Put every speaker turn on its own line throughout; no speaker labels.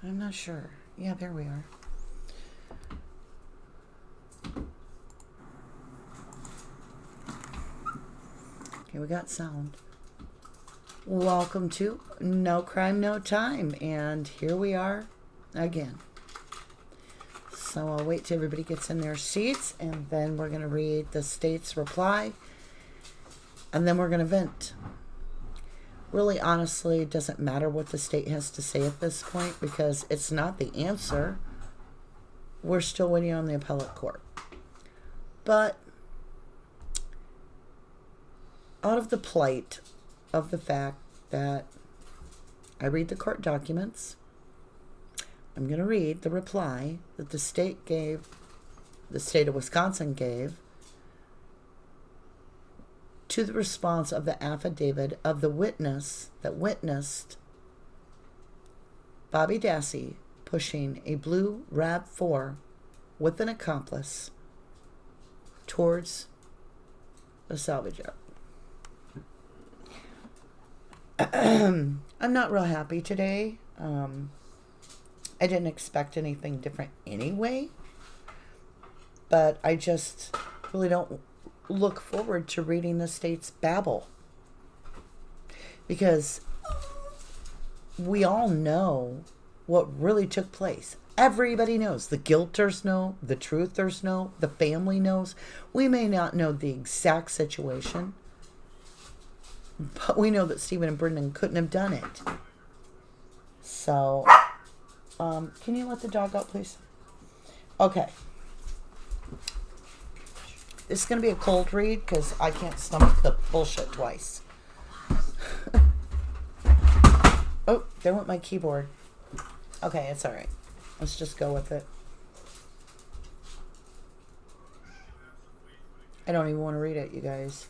I'm not sure. Yeah, there we are. Okay, we got sound. Welcome to No Crime, No Time. And here we are again. So I'll wait till everybody gets in their seats, and then we're going to read the state's reply, and then we're going to vent. Really, honestly, it doesn't matter what the state has to say at this point, because it's not the answer. We're still waiting on the appellate court. But out of the plight of the fact that I read the court documents, I'm going to read the reply that the state of Wisconsin gave to the response of the affidavit of the witness that witnessed Bobby Dassey pushing a blue RAV4 with an accomplice towards the salvage yard. I'm not real happy today. I didn't expect anything different anyway, but I just really don't look forward to reading the state's babble, because we all know what really took place. Everybody knows. The guilters know. The truthers know. The family knows. We may not know the exact situation, but we know that Stephen and Brendan couldn't have done it. So, can you let the dog out, please? Okay. This is going to be a cold read because I can't stomach the bullshit twice. Oh, there went my keyboard. Okay, it's all right. Let's just go with it. I don't even want to read it, you guys.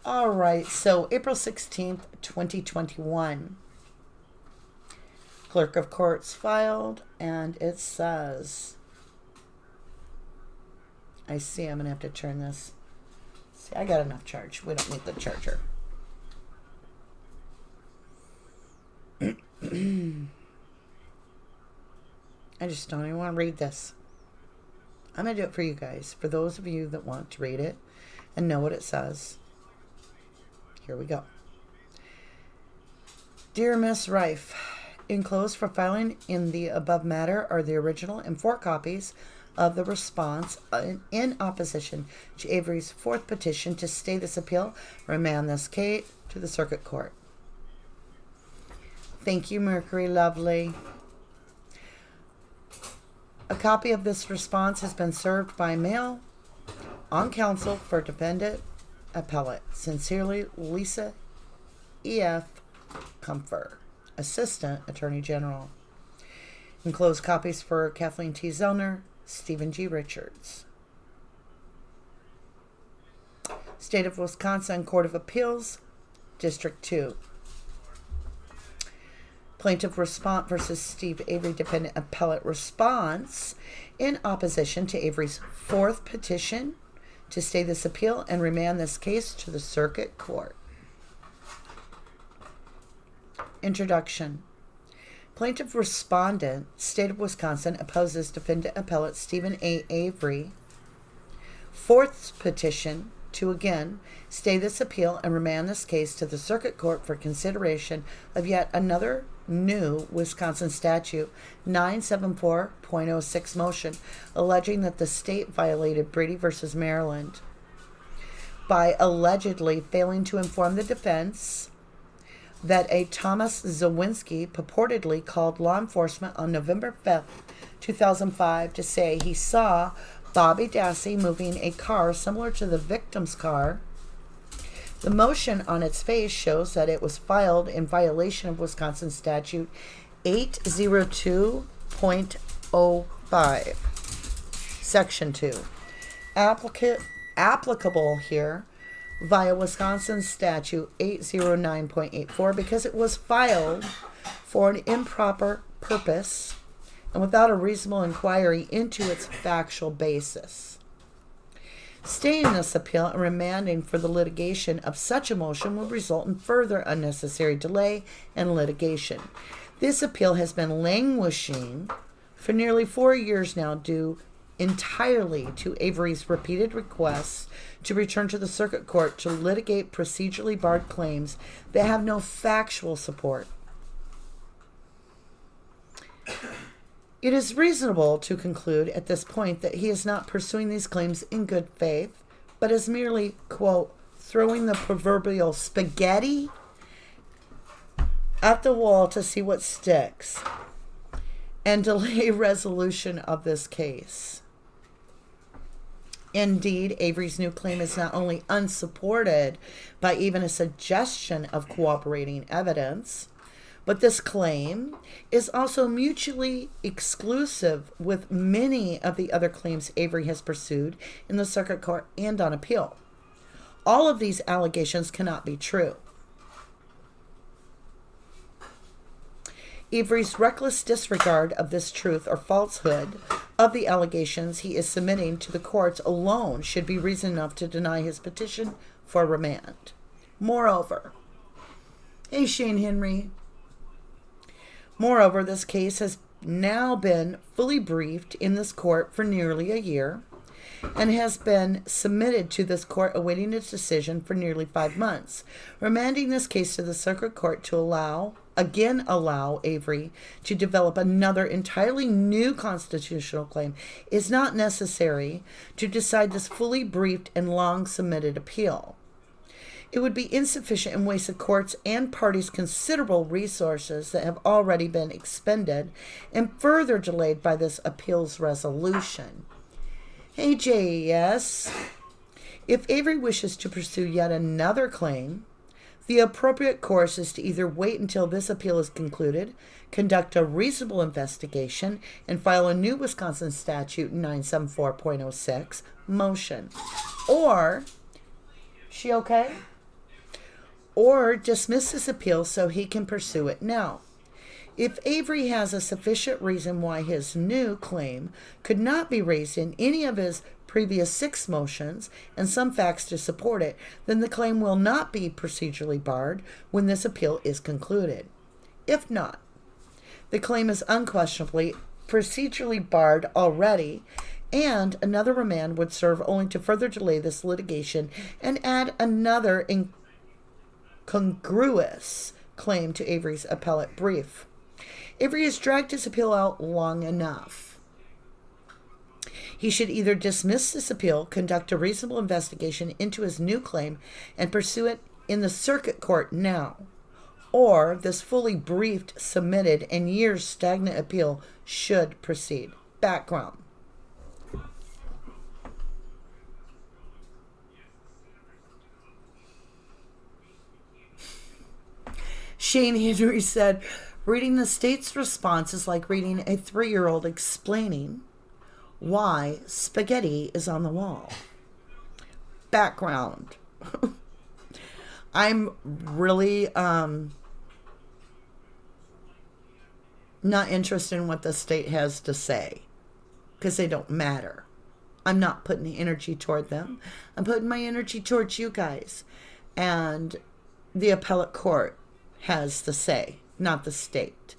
All right, so April 16th, 2021. Clerk of Courts filed, and it says... I see I'm going to have to turn this. See, I got enough charge. We don't need the charger. I just don't even want to read this. I'm going to do it for you guys. For those of you that want to read it and know what it says. Here we go. Dear Miss Rife, enclosed for filing in the above matter are the original and 4 copies of the response in opposition to Avery's 4th petition to stay this appeal, remand this case to the circuit court. Thank you, Mercury Lovely. A copy of this response has been served by mail on counsel for defendant appellate. Sincerely, Lisa E.F. Comfer, Assistant Attorney General. Enclosed copies for Kathleen T. Zellner, Stephen G. Richards. State of Wisconsin Court of Appeals, District 2. Plaintiff response versus Steve Avery Defendant Appellate response in opposition to Avery's 4th petition to stay this appeal and remand this case to the circuit court. Introduction. Plaintiff respondent, State of Wisconsin, opposes Defendant Appellate Stephen A. Avery 4th petition to again stay this appeal and remand this case to the circuit court for consideration of yet another new Wisconsin statute 974.06 motion alleging that the state violated Brady v. Maryland by allegedly failing to inform the defense that a Thomas Zawinski purportedly called law enforcement on November 5th, 2005 to say he saw Bobby Dassey moving a car similar to the victim's car. The motion on its face shows that it was filed in violation of Wisconsin Statute 802.05, Section 2. Applicable here via Wisconsin Statute 809.84 because it was filed for an improper purpose and without a reasonable inquiry into its factual basis. Staying this appeal and remanding for the litigation of such a motion will result in further unnecessary delay and litigation. This appeal has been languishing for nearly 4 years now, due entirely to Avery's repeated requests to return to the circuit court to litigate procedurally barred claims that have no factual support. It is reasonable to conclude at this point that he is not pursuing these claims in good faith, but is merely, quote, throwing the proverbial spaghetti at the wall to see what sticks and delay resolution of this case. Indeed, Avery's new claim is not only unsupported by even a suggestion of cooperating evidence, but this claim is also mutually exclusive with many of the other claims Avery has pursued in the circuit court and on appeal. All of these allegations cannot be true. Avery's reckless disregard of this truth or falsehood of the allegations he is submitting to the courts alone should be reason enough to deny his petition for remand. Moreover, hey Shane Henry. Moreover, this case has now been fully briefed in this court for nearly a year and has been submitted to this court awaiting its decision for nearly 5 months. Remanding this case to the circuit court to allow Avery to develop another entirely new constitutional claim is not necessary to decide this fully briefed and long submitted appeal. It would be insufficient and waste the courts and parties considerable resources that have already been expended and further delayed by this appeal's resolution. Hey JES, if Avery wishes to pursue yet another claim, the appropriate course is to either wait until this appeal is concluded, conduct a reasonable investigation, and file a new Wisconsin Statute 974.06 motion. Or, she okay? Or dismiss this appeal so he can pursue it now. If Avery has a sufficient reason why his new claim could not be raised in any of his previous 6 motions and some facts to support it, then the claim will not be procedurally barred when this appeal is concluded. If not, the claim is unquestionably procedurally barred already, and another remand would serve only to further delay this litigation and add another incongruous claim to Avery's appellate brief. Avery has dragged his appeal out long enough. He should either dismiss this appeal, conduct a reasonable investigation into his new claim, and pursue it in the circuit court now, or this fully briefed, submitted, and years stagnant appeal should proceed. Background. Shane Henry said, reading the state's response is like reading a 3-year-old explaining why spaghetti is on the wall. Background. I'm really not interested in what the state has to say because they don't matter. I'm not putting the energy toward them. I'm putting my energy towards you guys. And the appellate court has the say, not the state.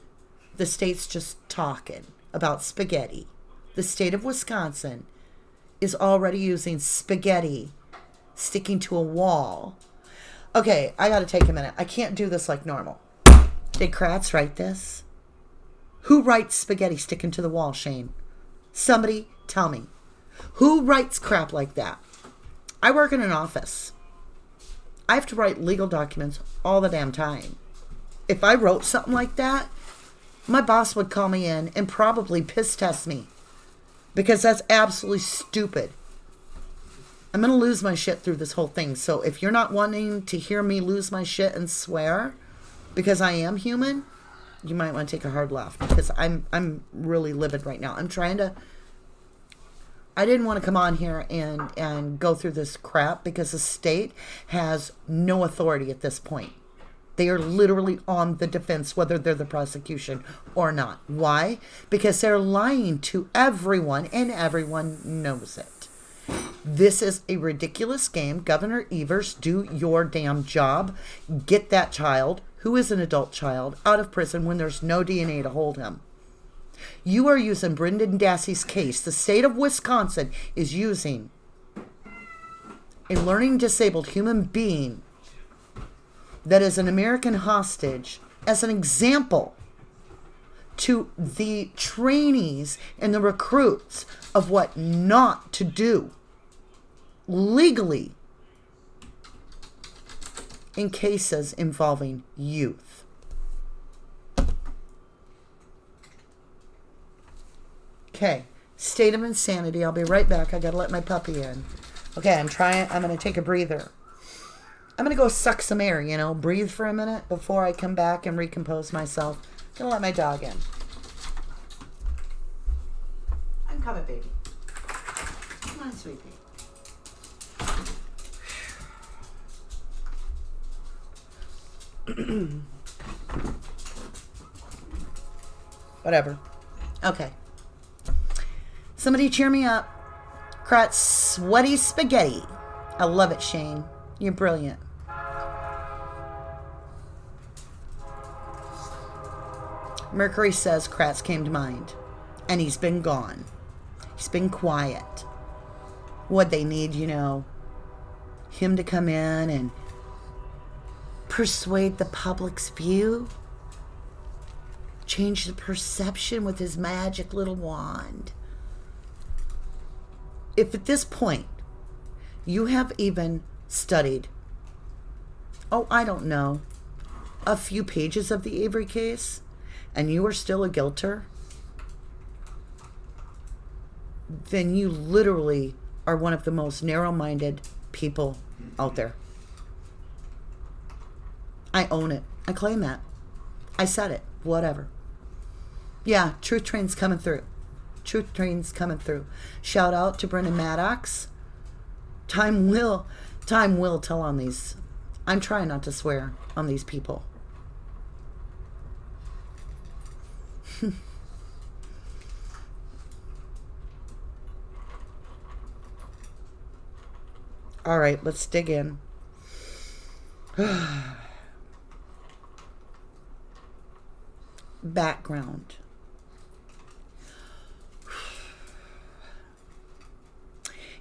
The state's just talking about spaghetti. The state of Wisconsin is already using spaghetti sticking to a wall. Okay, I gotta take a minute. I can't do this like normal. Did Kratz write this? Who writes spaghetti sticking to the wall, Shane? Somebody tell me. Who writes crap like that? I work in an office. I have to write legal documents all the damn time. If I wrote something like that, my boss would call me in and probably piss test me because that's absolutely stupid. I'm going to lose my shit through this whole thing. So if you're not wanting to hear me lose my shit and swear because I am human, you might want to take a hard left because I'm really livid right now. I didn't want to come on here and go through this crap because the state has no authority at this point. They are literally on the defense, whether they're the prosecution or not. Why? Because they're lying to everyone, and everyone knows it. This is a ridiculous game. Governor Evers, do your damn job. Get that child who is an adult child, out of prison when there's no DNA to hold him. You are using Brendan Dassey's case. The state of Wisconsin is using a learning disabled human being that is an American hostage as an example to the trainees and the recruits of what not to do legally in cases involving youth. Okay, state of insanity. I'll be right back. I gotta let my puppy in. Okay, I'm gonna take a breather. I'm gonna go suck some air, breathe for a minute before I come back and recompose myself. I'm gonna let my dog in. I'm coming, baby. Come on, sweetie. Whatever. Okay. Somebody cheer me up. Kratz sweaty spaghetti. I love it, Shane. You're brilliant. Mercury says Kratz came to mind. And he's been gone. He's been quiet. What they need, him to come in and persuade the public's view. Change the perception with his magic little wand. If at this point you have even studied, I don't know, a few pages of the Avery case, and you are still a guilter, then you literally are one of the most narrow-minded people out there. I own it. I claim that. I said it. Whatever. Yeah, truth train's coming through. Truth train's coming through. Shout out to Brendan Maddox. Time will tell on these. I'm trying not to swear on these people. All right, let's dig in. Background.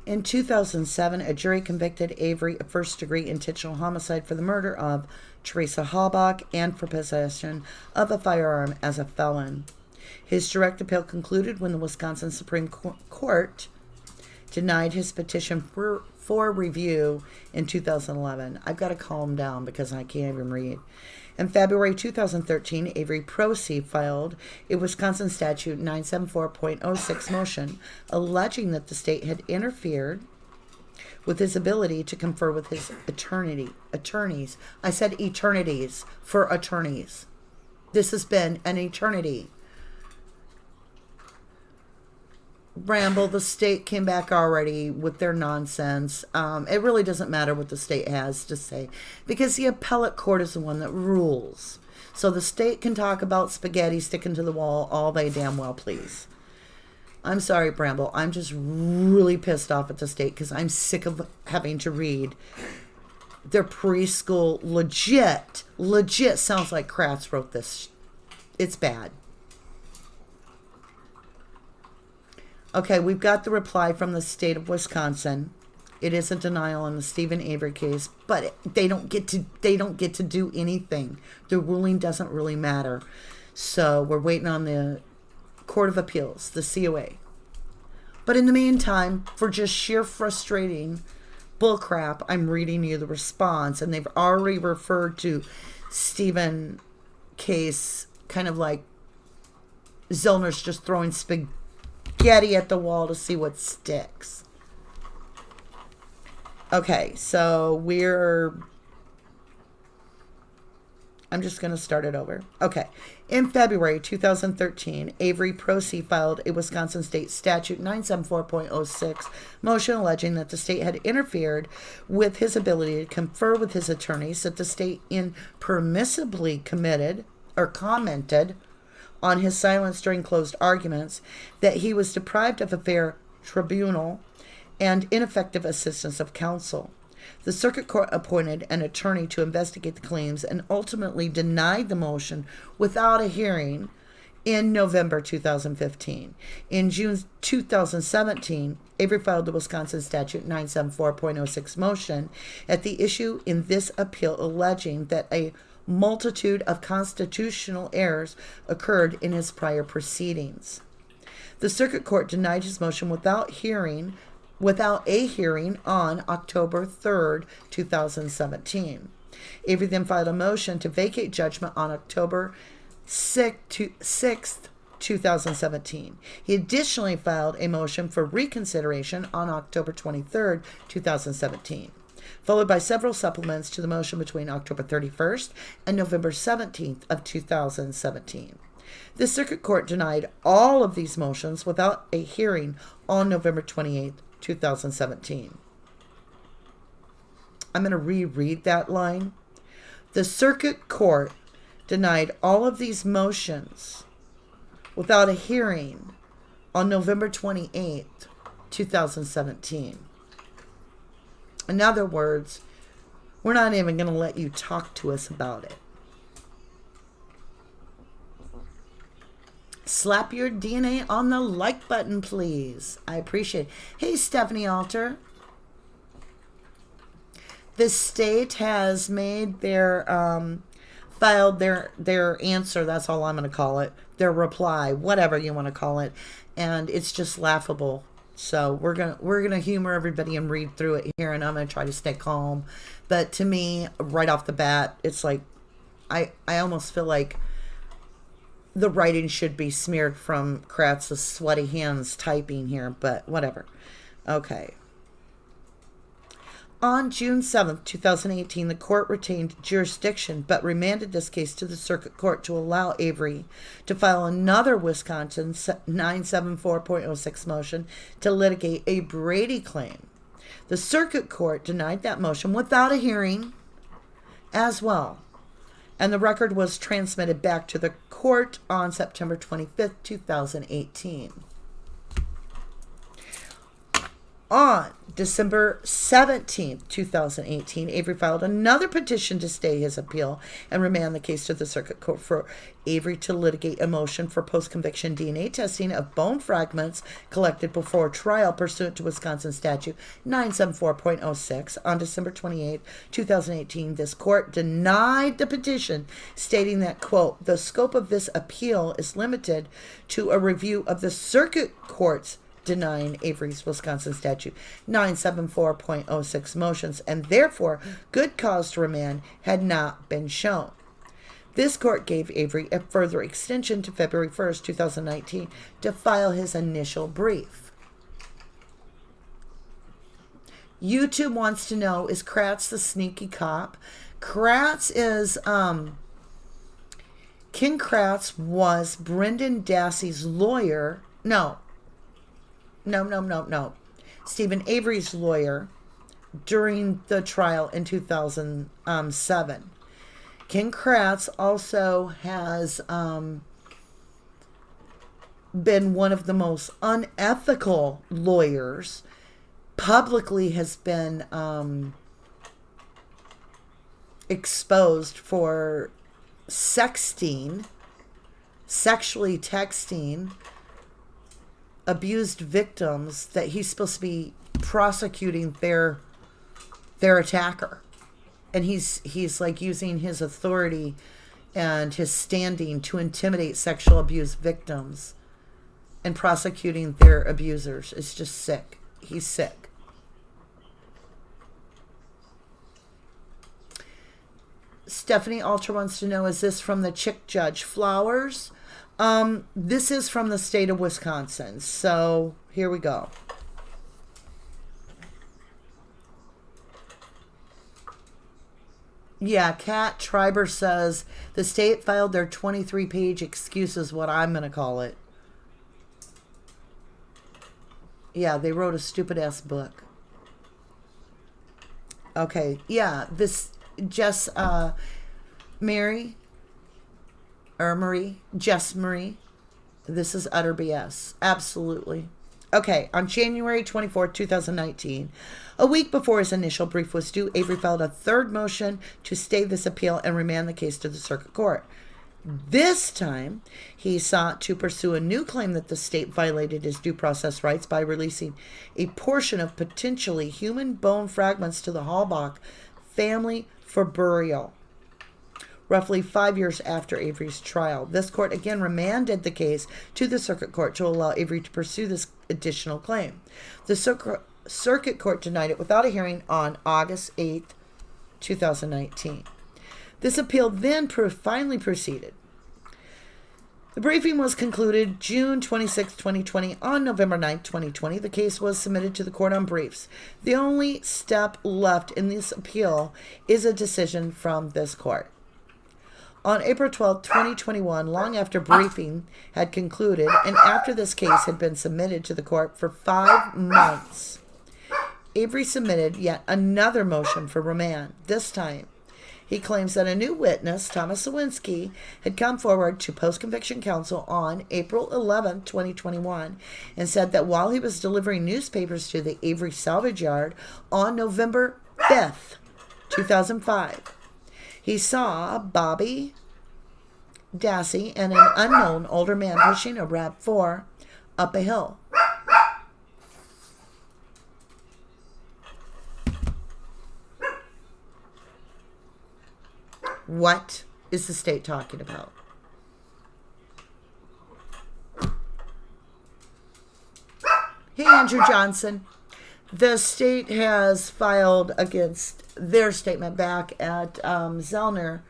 In 2007, a jury convicted Avery of first-degree intentional homicide for the murder of Teresa Halbach and for possession of a firearm as a felon. His direct appeal concluded when the Wisconsin Supreme Court denied his petition for review in 2011. I've got to calm down because I can't even read. In February 2013, Avery Pro Se filed a Wisconsin Statute 974.06 motion alleging that the state had interfered with his ability to confer with his attorneys. I said eternities for attorneys. This has been an eternity. Bramble, the state came back already with their nonsense. It really doesn't matter what the state has to say because the appellate court is the one that rules. So the state can talk about spaghetti sticking to the wall all they damn well please. I'm sorry, Bramble. I'm just really pissed off at the state because I'm sick of having to read their preschool legit sounds like Kratz wrote this. It's bad. Okay, we've got the reply from the state of Wisconsin. It is a denial in the Stephen Avery case, but they don't get to do anything. The ruling doesn't really matter. So we're waiting on the Court of Appeals, the COA. But in the meantime, for just sheer frustrating bullcrap, I'm reading you the response, and they've already referred to Stephen case kind of like Zellner's just throwing spaghetti at the wall to see what sticks. Okay, so I'm just going to start it over. Okay. In February 2013, Avery Pro Se filed a Wisconsin State Statute 974.06 motion alleging that the state had interfered with his ability to confer with his attorneys, that the state impermissibly committed or commented on his silence during closed arguments, that he was deprived of a fair tribunal and ineffective assistance of counsel. The circuit court appointed an attorney to investigate the claims and ultimately denied the motion without a hearing in November 2015. In June 2017, Avery filed the Wisconsin Statute 974.06 motion at the issue in this appeal, alleging that a multitude of constitutional errors occurred in his prior proceedings. The circuit court denied his motion without a hearing on October 3rd, 2017. Avery then filed a motion to vacate judgment on October 6th, 2017. He additionally filed a motion for reconsideration on October 23rd, 2017, followed by several supplements to the motion between October 31st and November 17th of 2017. The circuit court denied all of these motions without a hearing on November 28th, 2017. I'm going to reread that line. The circuit court denied all of these motions without a hearing on November 28th, 2017. In other words, we're not even going to let you talk to us about it. Slap your DNA on the like button, please. I appreciate it. Hey, Stephanie Alter. The state has made their, filed their answer, that's all I'm going to call it, their reply, whatever you want to call it, and it's just laughable. So we're gonna humor everybody and read through it here, and I'm gonna try to stay calm. But to me, right off the bat, it's like I almost feel like the writing should be smeared from Kratz's sweaty hands typing here, but whatever. Okay. On June 7th, 2018, the court retained jurisdiction but remanded this case to the circuit court to allow Avery to file another Wisconsin 974.06 motion to litigate a Brady claim. The circuit court denied that motion without a hearing as well, and the record was transmitted back to the court on September 25th, 2018. On December 17th, 2018, Avery filed another petition to stay his appeal and remand the case to the circuit court for Avery to litigate a motion for post-conviction DNA testing of bone fragments collected before trial pursuant to Wisconsin Statute 974.06. On December 28th, 2018, this court denied the petition, stating that, quote, the scope of this appeal is limited to a review of the circuit court's denying Avery's Wisconsin Statute 974.06 motions, and therefore good cause to remand had not been shown. This court gave Avery a further extension to February 1st, 2019 to file his initial brief. YouTube wants to know, is Kratz the sneaky cop? Kratz is, Ken Kratz was Brendan Dassey's lawyer. No. Stephen Avery's lawyer during the trial in 2007. Ken Kratz also has been one of the most unethical lawyers, publicly has been exposed for sexting, sexually texting abused victims that he's supposed to be prosecuting their attacker, and he's like using his authority and his standing to intimidate sexual abuse victims and prosecuting their abusers. It's just sick. He's sick. Stephanie Alter wants to know, is this from the Chick Judge Flowers? This is from the state of Wisconsin. So here we go. Yeah, Kat Triber says the state filed their 23-page excuses, what I'm going to call it. Yeah, they wrote a stupid-ass book. Okay, yeah, this Jess Marie, this is utter BS. Absolutely. Okay, on January 24, 2019, a week before his initial brief was due, Avery filed a third motion to stay this appeal and remand the case to the circuit court. This time, he sought to pursue a new claim that the state violated his due process rights by releasing a portion of potentially human bone fragments to the Halbach family for burial. Roughly 5 years after Avery's trial, this court again remanded the case to the circuit court to allow Avery to pursue this additional claim. The circuit court denied it without a hearing on August 8, 2019. This appeal then finally proceeded. The briefing was concluded June 26, 2020. On November 9, 2020, the case was submitted to the court on briefs. The only step left in this appeal is a decision from this court. On April 12, 2021, long after briefing had concluded and after this case had been submitted to the court for 5 months, Avery submitted yet another motion for remand. This time, he claims that a new witness, Thomas Sawinski, had come forward to post-conviction counsel on April 11, 2021, and said that while he was delivering newspapers to the Avery salvage yard on November 5th, 2005, he saw Bobby Dassey and an unknown older man pushing a RAV4 up a hill. What is the state talking about? Hey, Andrew Johnson. The state has filed against their statement back at Zellner.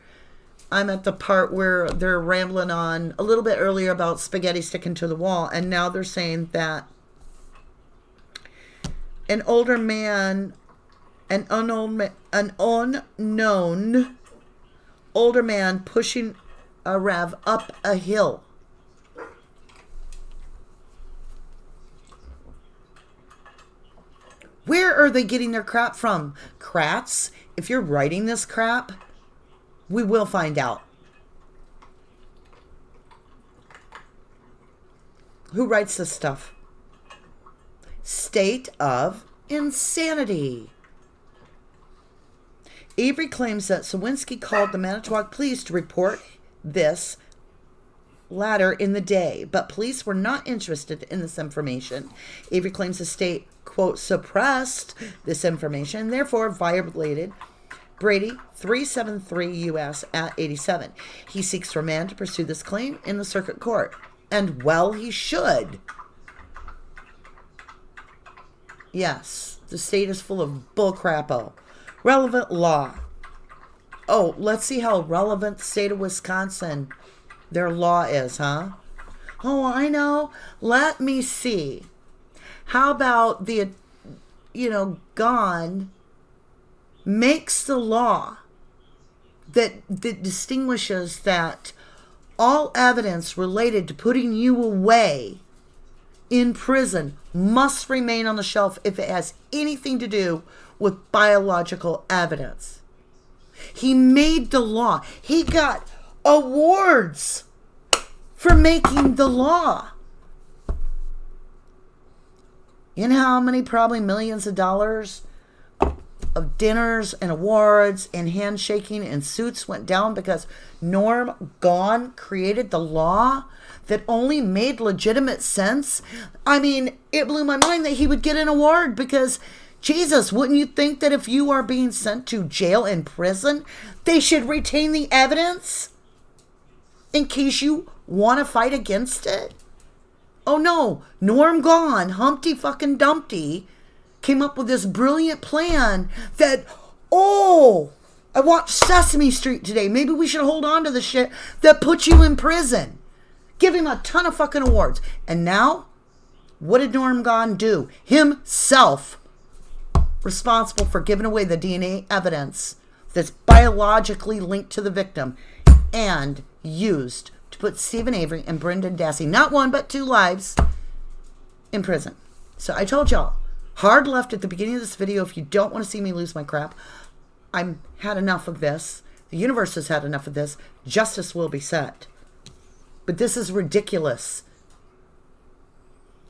I'm at the part where they're rambling on a little bit earlier about spaghetti sticking to the wall, and now they're saying that an older man, an unknown older man pushing a RAV up a hill. Where are they getting their crap from? Kratz, if you're writing this crap, we will find out. Who writes this stuff? State of insanity. Avery claims that Sawinski called the Manitowoc police to report this later in the day, but police were not interested in this information. Avery claims the state, quote, suppressed this information and therefore violated Brady 373 U.S. at 87. He seeks remand to pursue this claim in the circuit court. And well, he should. Yes, the state is full of bullcrappo. Relevant law. Oh, let's see how relevant the state of Wisconsin, their law is, huh? Oh, I know. Let me see. How about the, Gone makes the law that distinguishes that all evidence related to putting you away in prison must remain on the shelf if it has anything to do with biological evidence. He made the law. He got awards for making the law. You know how many, probably millions of dollars of dinners and awards and handshaking and suits went down because Norm Gone created the law that only made legitimate sense? I mean, it blew my mind that he would get an award because, Jesus, wouldn't you think that if you are being sent to jail and prison, they should retain the evidence in case you want to fight against it? Oh no, Norm Gone, Humpty fucking Dumpty, came up with this brilliant plan that, I watched Sesame Street today. Maybe we should hold on to the shit that puts you in prison. Give him a ton of fucking awards. And now, what did Norm Gone do? Himself responsible for giving away the DNA evidence that's biologically linked to the victim and used to put Stephen Avery and Brendan Dassey, not 1 but 2 lives, in prison. So I told y'all, hard left at the beginning of this video. If you don't want to see me lose my crap, I've had enough of this. The universe has had enough of this. Justice will be set. But this is ridiculous.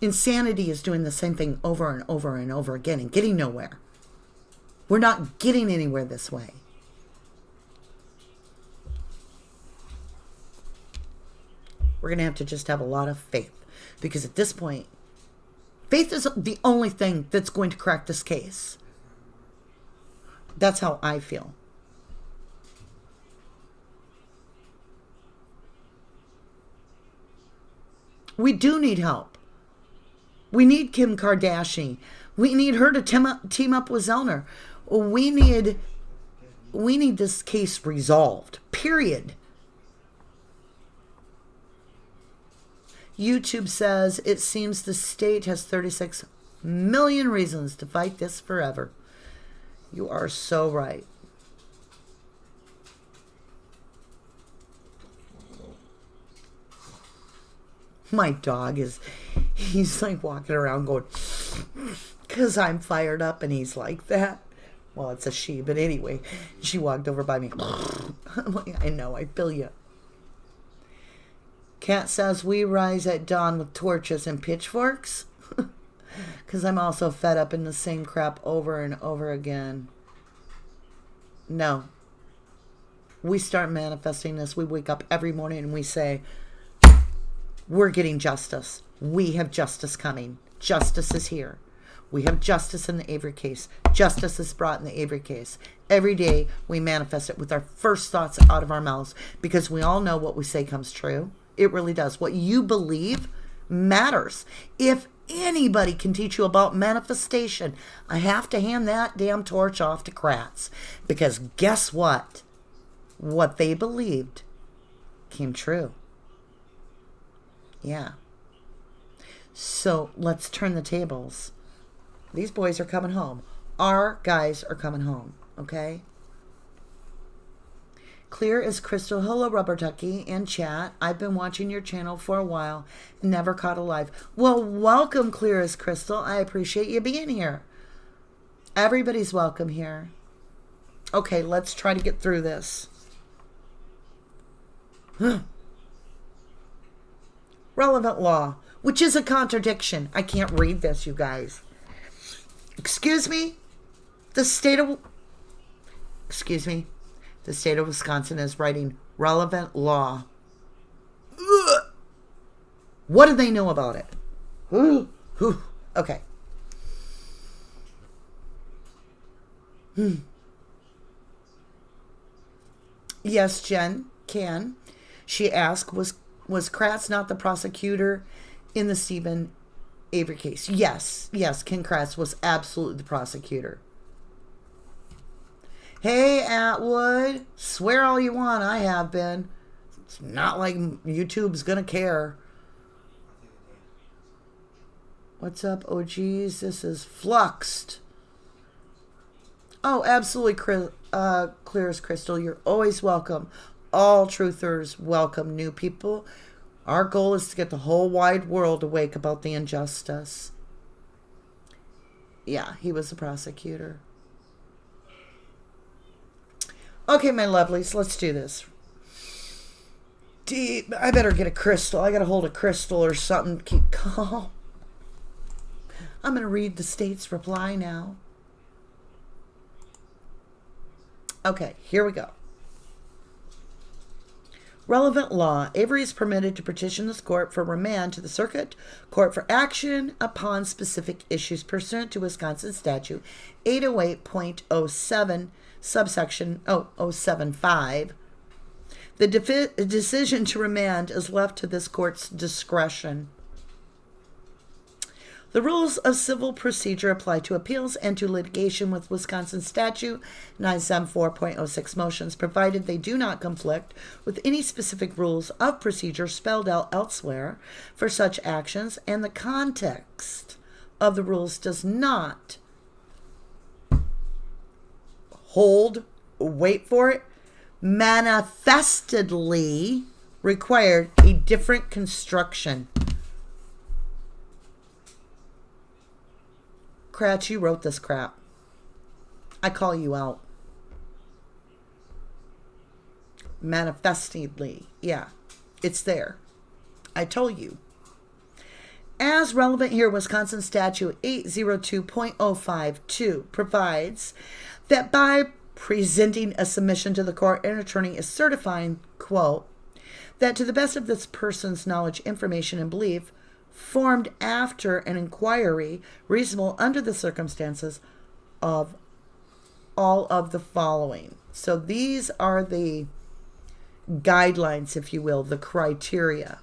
Insanity is doing the same thing over and over and over again and getting nowhere. We're not getting anywhere this way. We're going to have to just have a lot of faith. Because at this point, faith is the only thing that's going to crack this case. That's how I feel. We do need help. We need Kim Kardashian. We need her to team up with Zellner. We need this case resolved. Period. YouTube says, it seems the state has 36 million reasons to fight this forever. You are so right. My dog he's like walking around going, because I'm fired up and he's like that. Well, it's a she, but anyway, she walked over by me. I'm like, I know, I feel you. Kat says, we rise at dawn with torches and pitchforks. Because I'm also fed up in the same crap over and over again. No. We start manifesting this. We wake up every morning and we say, we're getting justice. We have justice coming. Justice is here. We have justice in the Avery case. Justice is brought in the Avery case. Every day we manifest it with our first thoughts out of our mouths because we all know what we say comes true. It really does. What you believe matters. If anybody can teach you about manifestation, I have to hand that damn torch off to Kratz. Because guess what? What they believed came true. Yeah. So let's turn the tables. These boys are coming home. Our guys are coming home. Okay? Clear as crystal. Hello, Rubberducky and chat. I've been watching your channel for a while and never caught a live. Well, welcome, Clear as crystal. I appreciate you being here. Everybody's welcome here. Okay, let's try to get through this. Relevant law, which is a contradiction. I can't read this, you guys. Excuse me? The state of Wisconsin is writing relevant law. Ugh. What do they know about it? Okay. Yes, Jen can. She asked, was Kratz not the prosecutor in the Stephen Avery case? Yes, Ken Kratz was absolutely the prosecutor. Hey, Atwood, swear all you want, I have been. It's not like YouTube's gonna care. What's up, OGs? This is Fluxed. Oh, absolutely, clear as crystal. You're always welcome. All truthers welcome new people. Our goal is to get the whole wide world awake about the injustice. Yeah, he was the prosecutor. Okay, my lovelies, let's do this. I better get a crystal. I gotta hold a crystal or something to keep calm. I'm gonna read the state's reply now. Okay, here we go. Relevant law. Avery is permitted to petition this court for remand to the circuit court for action upon specific issues pursuant to Wisconsin statute 808.07 subsection 075. The decision to remand is left to this court's discretion. The rules of civil procedure apply to appeals and to litigation with Wisconsin statute 974.06 motions, provided they do not conflict with any specific rules of procedure spelled out elsewhere for such actions, and the context of the rules does not hold, wait for it, manifestly required a different construction. Kratz, you wrote this crap. I call you out. Manifestly. Yeah, it's there. I told you. As relevant here, Wisconsin Statute 802.052 provides that by presenting a submission to the court, an attorney is certifying, quote, that to the best of this person's knowledge, information, and belief, formed after an inquiry, reasonable under the circumstances of all of the following. So these are the guidelines, if you will, the criteria.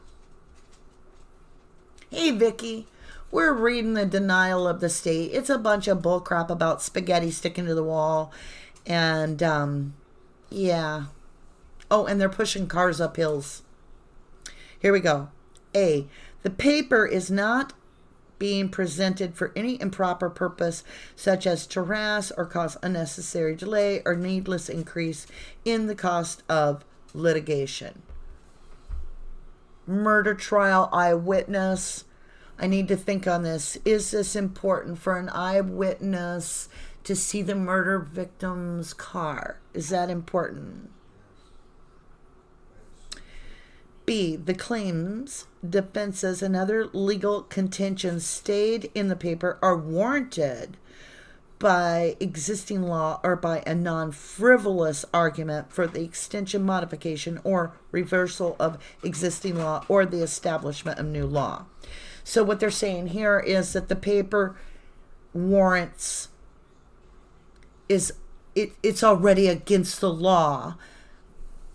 Hey, Vicky, we're reading the denial of the state. It's a bunch of bullcrap about spaghetti sticking to the wall. And, yeah. Oh, and they're pushing cars up hills. Here we go. A, the paper is not being presented for any improper purpose, such as to harass or cause unnecessary delay or needless increase in the cost of litigation. Murder trial eyewitness. I need to think on this. Is this important for an eyewitness to see the murder victim's car? Is that important? B, the claims, defenses, and other legal contentions stated in the paper are warranted by existing law or by a non-frivolous argument for the extension, modification, or reversal of existing law or the establishment of new law. So what they're saying here is that the paper warrants it's already against the law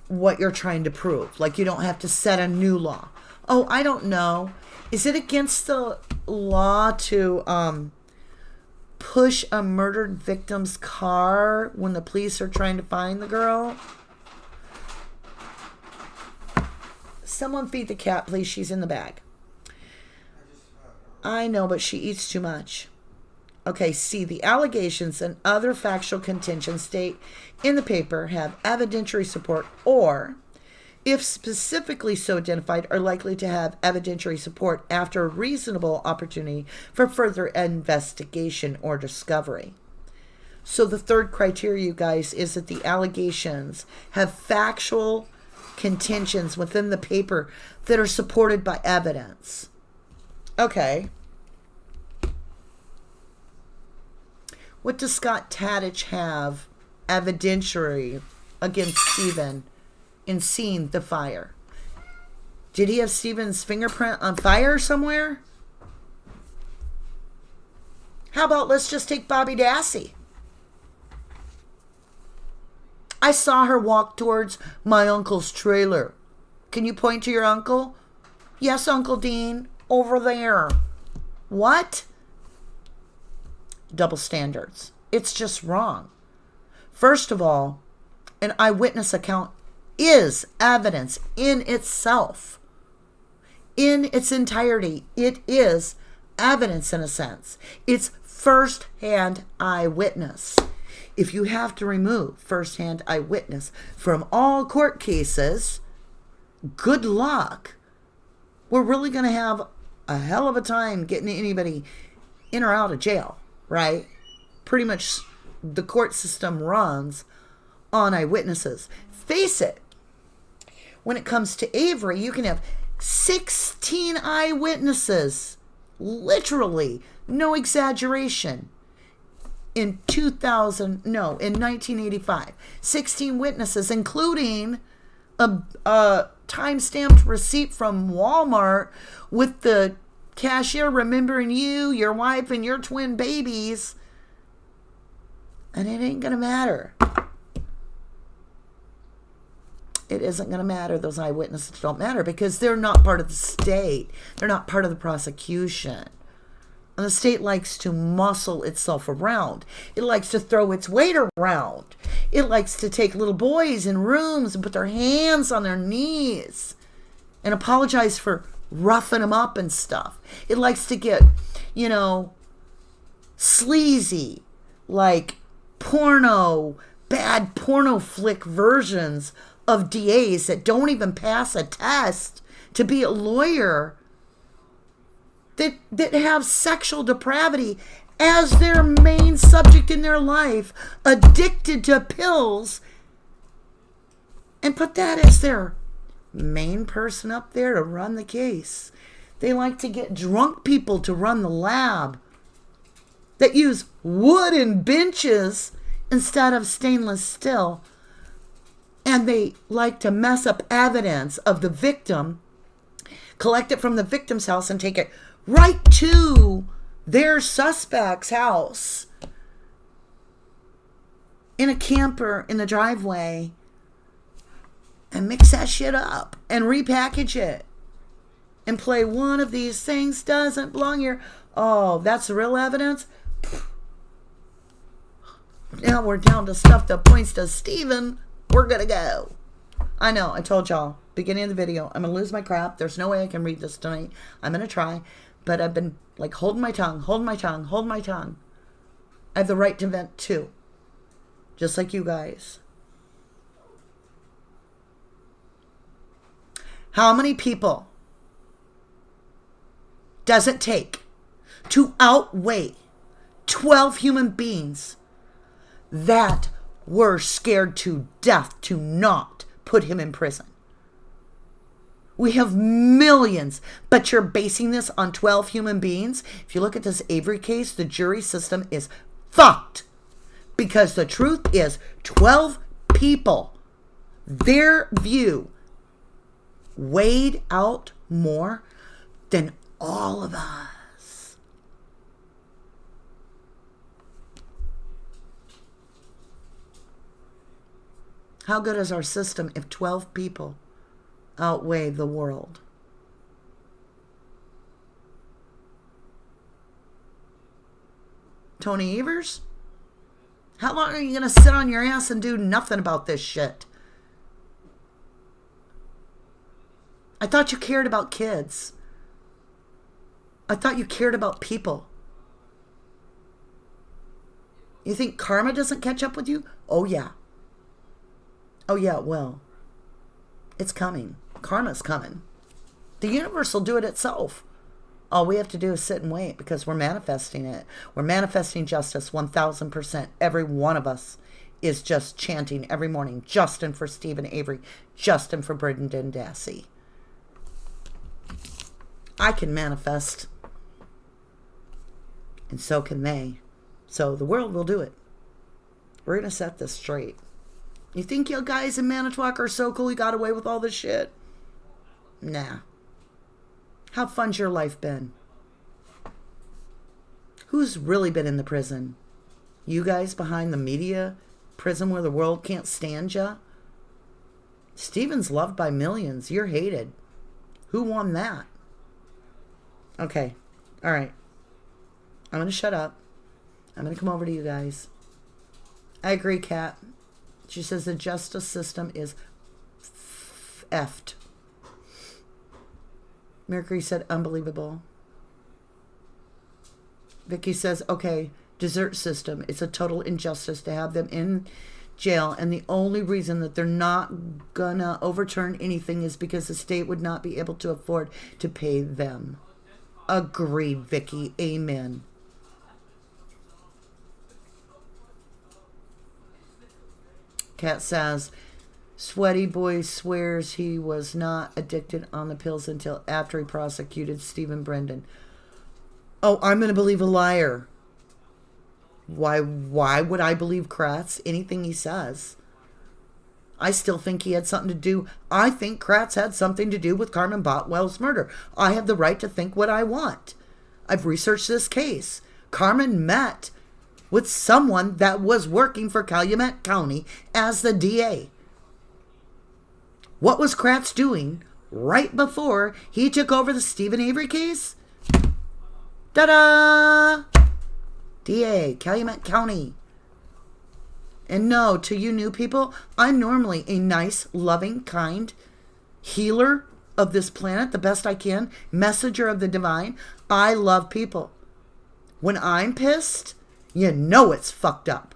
what you're trying to prove. Like, you don't have to set a new law. Oh, I don't know. Is it against the law to push a murdered victim's car when the police are trying to find the girl? Someone feed the cat, please. She's in the bag. I know, but she eats too much. Okay, C, the allegations and other factual contentions state in the paper have evidentiary support or, if specifically so identified, are likely to have evidentiary support after a reasonable opportunity for further investigation or discovery. So the third criteria, you guys, is that the allegations have factual contentions within the paper that are supported by evidence. Okay. What does Scott Tadich have evidentiary against Stephen in seeing the fire? Did he have Stephen's fingerprint on fire somewhere? How about let's just take Bobby Dassey? I saw her walk towards my uncle's trailer. Can you point to your uncle? Yes, Uncle Dean, over there. What? Double standards. It's just wrong. First of all, an eyewitness account is evidence in itself. In its entirety, it is evidence in a sense. It's first-hand eyewitness. If you have to remove first-hand eyewitness from all court cases, good luck. We're really going to have a hell of a time getting anybody in or out of jail, right? Pretty much the court system runs on eyewitnesses. Face it, when it comes to Avery, you can have 16 eyewitnesses, literally, no exaggeration. In 1985, 16 witnesses, including a time-stamped receipt from Walmart with the cashier remembering you, your wife, and your twin babies. And it ain't going to matter. It isn't going to matter. Those eyewitnesses don't matter because they're not part of the state. They're not part of the prosecution. And the state likes to muscle itself around. It likes to throw its weight around. It likes to take little boys in rooms and put their hands on their knees and apologize for roughing them up and stuff. It likes to get, sleazy, like bad porno flick versions of DAs that don't even pass a test to be a lawyer, that have sexual depravity as their main subject in their life, addicted to pills, and put that as their main person up there to run the case. They like to get drunk people to run the lab that use wooden benches instead of stainless steel. And they like to mess up evidence of the victim, collect it from the victim's house and take it right to their suspect's house in a camper in the driveway and mix that shit up and repackage it and play one of these things doesn't belong here. Oh, that's the real evidence? Now we're down to stuff that points to Stephen. We're going to go. I know, I told y'all, beginning of the video, I'm going to lose my crap. There's no way I can read this tonight. I'm going to try. But I've been like holding my tongue. I have the right to vent too. Just like you guys. How many people does it take to outweigh 12 human beings that were scared to death to not put him in prison? We have millions, but you're basing this on 12 human beings? If you look at this Avery case, the jury system is fucked. Because the truth is, 12 people, their view weighed out more than all of us. How good is our system if 12 people outweigh the world? Tony Evers? How long are you going to sit on your ass and do nothing about this shit? I thought you cared about kids. I thought you cared about people. You think karma doesn't catch up with you? Oh, yeah. Oh, yeah, it will. It's coming. Karma's coming. The universe will do it itself. All we have to do is sit and wait because we're manifesting it. We're manifesting justice 1,000%. Every one of us is just chanting every morning, Justin for Stephen Avery, Justin for Brady and Dassey. I can manifest, and so can they. So the world will do it. We're going to set this straight. You think you guys in Manitowoc are so cool you got away with all this shit? Nah. How fun's your life been? Who's really been in the prison? You guys behind the media prison where the world can't stand ya? Stephen's loved by millions. You're hated. Who won that? Okay. All right. I'm going to shut up. I'm going to come over to you guys. I agree, Kat. She says the justice system is effed. Mercury said, unbelievable. Vicky says, okay, desert system. It's a total injustice to have them in jail. And the only reason that they're not gonna overturn anything is because the state would not be able to afford to pay them. Agreed, Vicky. Amen. Kat says, Sweaty Boy swears he was not addicted on the pills until after he prosecuted Stephen Brendan. Oh, I'm going to believe a liar. Why would I believe Kratz? Anything he says. I still think he had something to do. I think Kratz had something to do with Carmen Botwell's murder. I have the right to think what I want. I've researched this case. Carmen met with someone that was working for Calumet County as the DA. What was Kratz doing right before he took over the Stephen Avery case? Ta-da! DA, Calumet County. And no, to you new people, I'm normally a nice, loving, kind healer of this planet, the best I can, messenger of the divine. I love people. When I'm pissed, you know it's fucked up.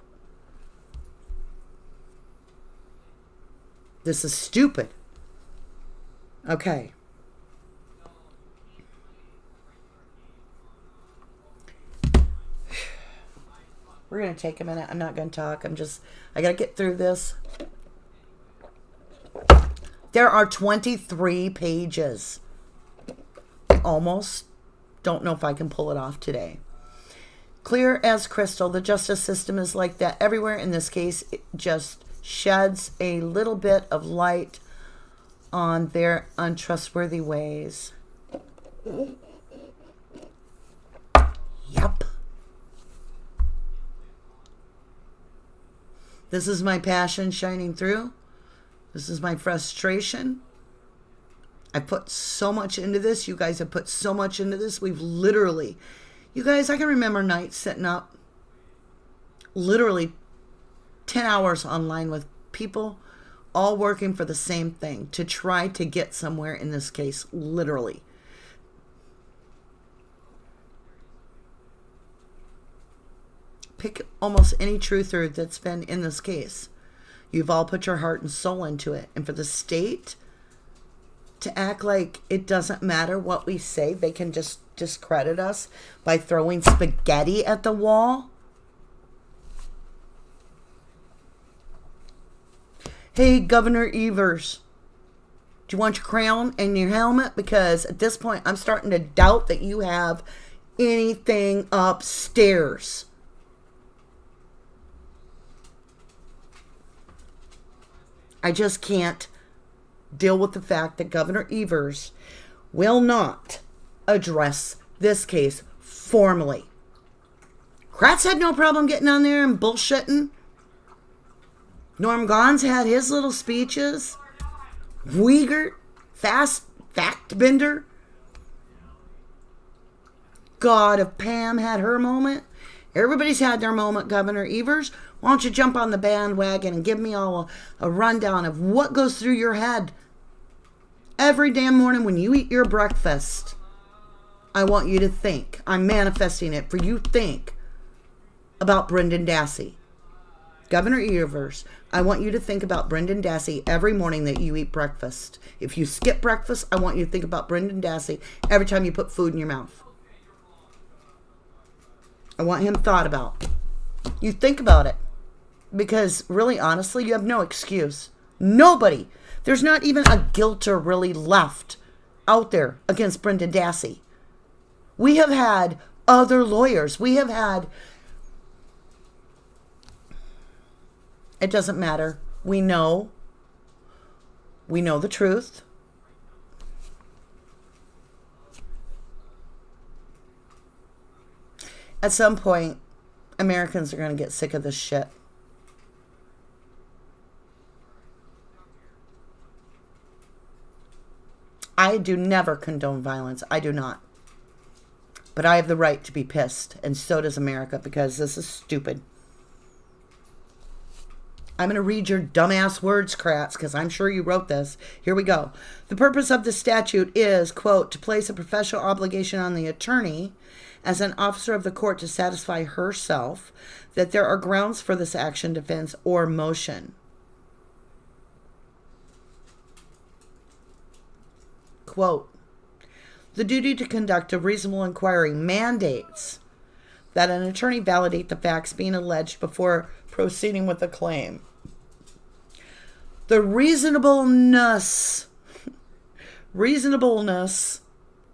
This is stupid. Okay. We're going to take a minute. I'm not going to talk. I got to get through this. There are 23 pages. almost don't know if I can pull it off today. Clear as crystal, the justice system is like that everywhere. In this case, it just sheds a little bit of light on their untrustworthy ways. Yep. This is my passion shining through. This is my frustration. I put so much into this. You guys have put so much into this. We've literally, you guys, I can remember nights sitting up literally 10 hours online with people all working for the same thing to try to get somewhere in this case, literally. Pick almost any truther that's been in this case. You've all put your heart and soul into it. And for the state to act like it doesn't matter what we say, they can just discredit us by throwing spaghetti at the wall. Hey, Governor Evers, do you want your crown and your helmet? Because at this point, I'm starting to doubt that you have anything upstairs. I just can't deal with the fact that Governor Evers will not address this case formally. Kratz had no problem getting on there and bullshitting. Norm Gons had his little speeches. Wiegert, fast fact bender. God, if Pam had her moment. Everybody's had their moment, Governor Evers. Why don't you jump on the bandwagon and give me all a rundown of what goes through your head every damn morning when you eat your breakfast. I want you to think. I'm manifesting it for you. Think about Brendan Dassey. Governor Evers, I want you to think about Brendan Dassey every morning that you eat breakfast. If you skip breakfast, I want you to think about Brendan Dassey every time you put food in your mouth. I want him thought about. You think about it. Because really, honestly, you have no excuse. Nobody. There's not even a guilter really left out there against Brendan Dassey. We have had other lawyers. We have had... It doesn't matter. We know. We know the truth. At some point, Americans are going to get sick of this shit. I do never condone violence. I do not. But I have the right to be pissed, and so does America, because this is stupid. I'm going to read your dumbass words, Kratz, because I'm sure you wrote this. Here we go. The purpose of the statute is, quote, to place a professional obligation on the attorney as an officer of the court to satisfy herself that there are grounds for this action, defense, or motion. Quote, the duty to conduct a reasonable inquiry mandates that an attorney validate the facts being alleged before proceeding with a claim. The reasonableness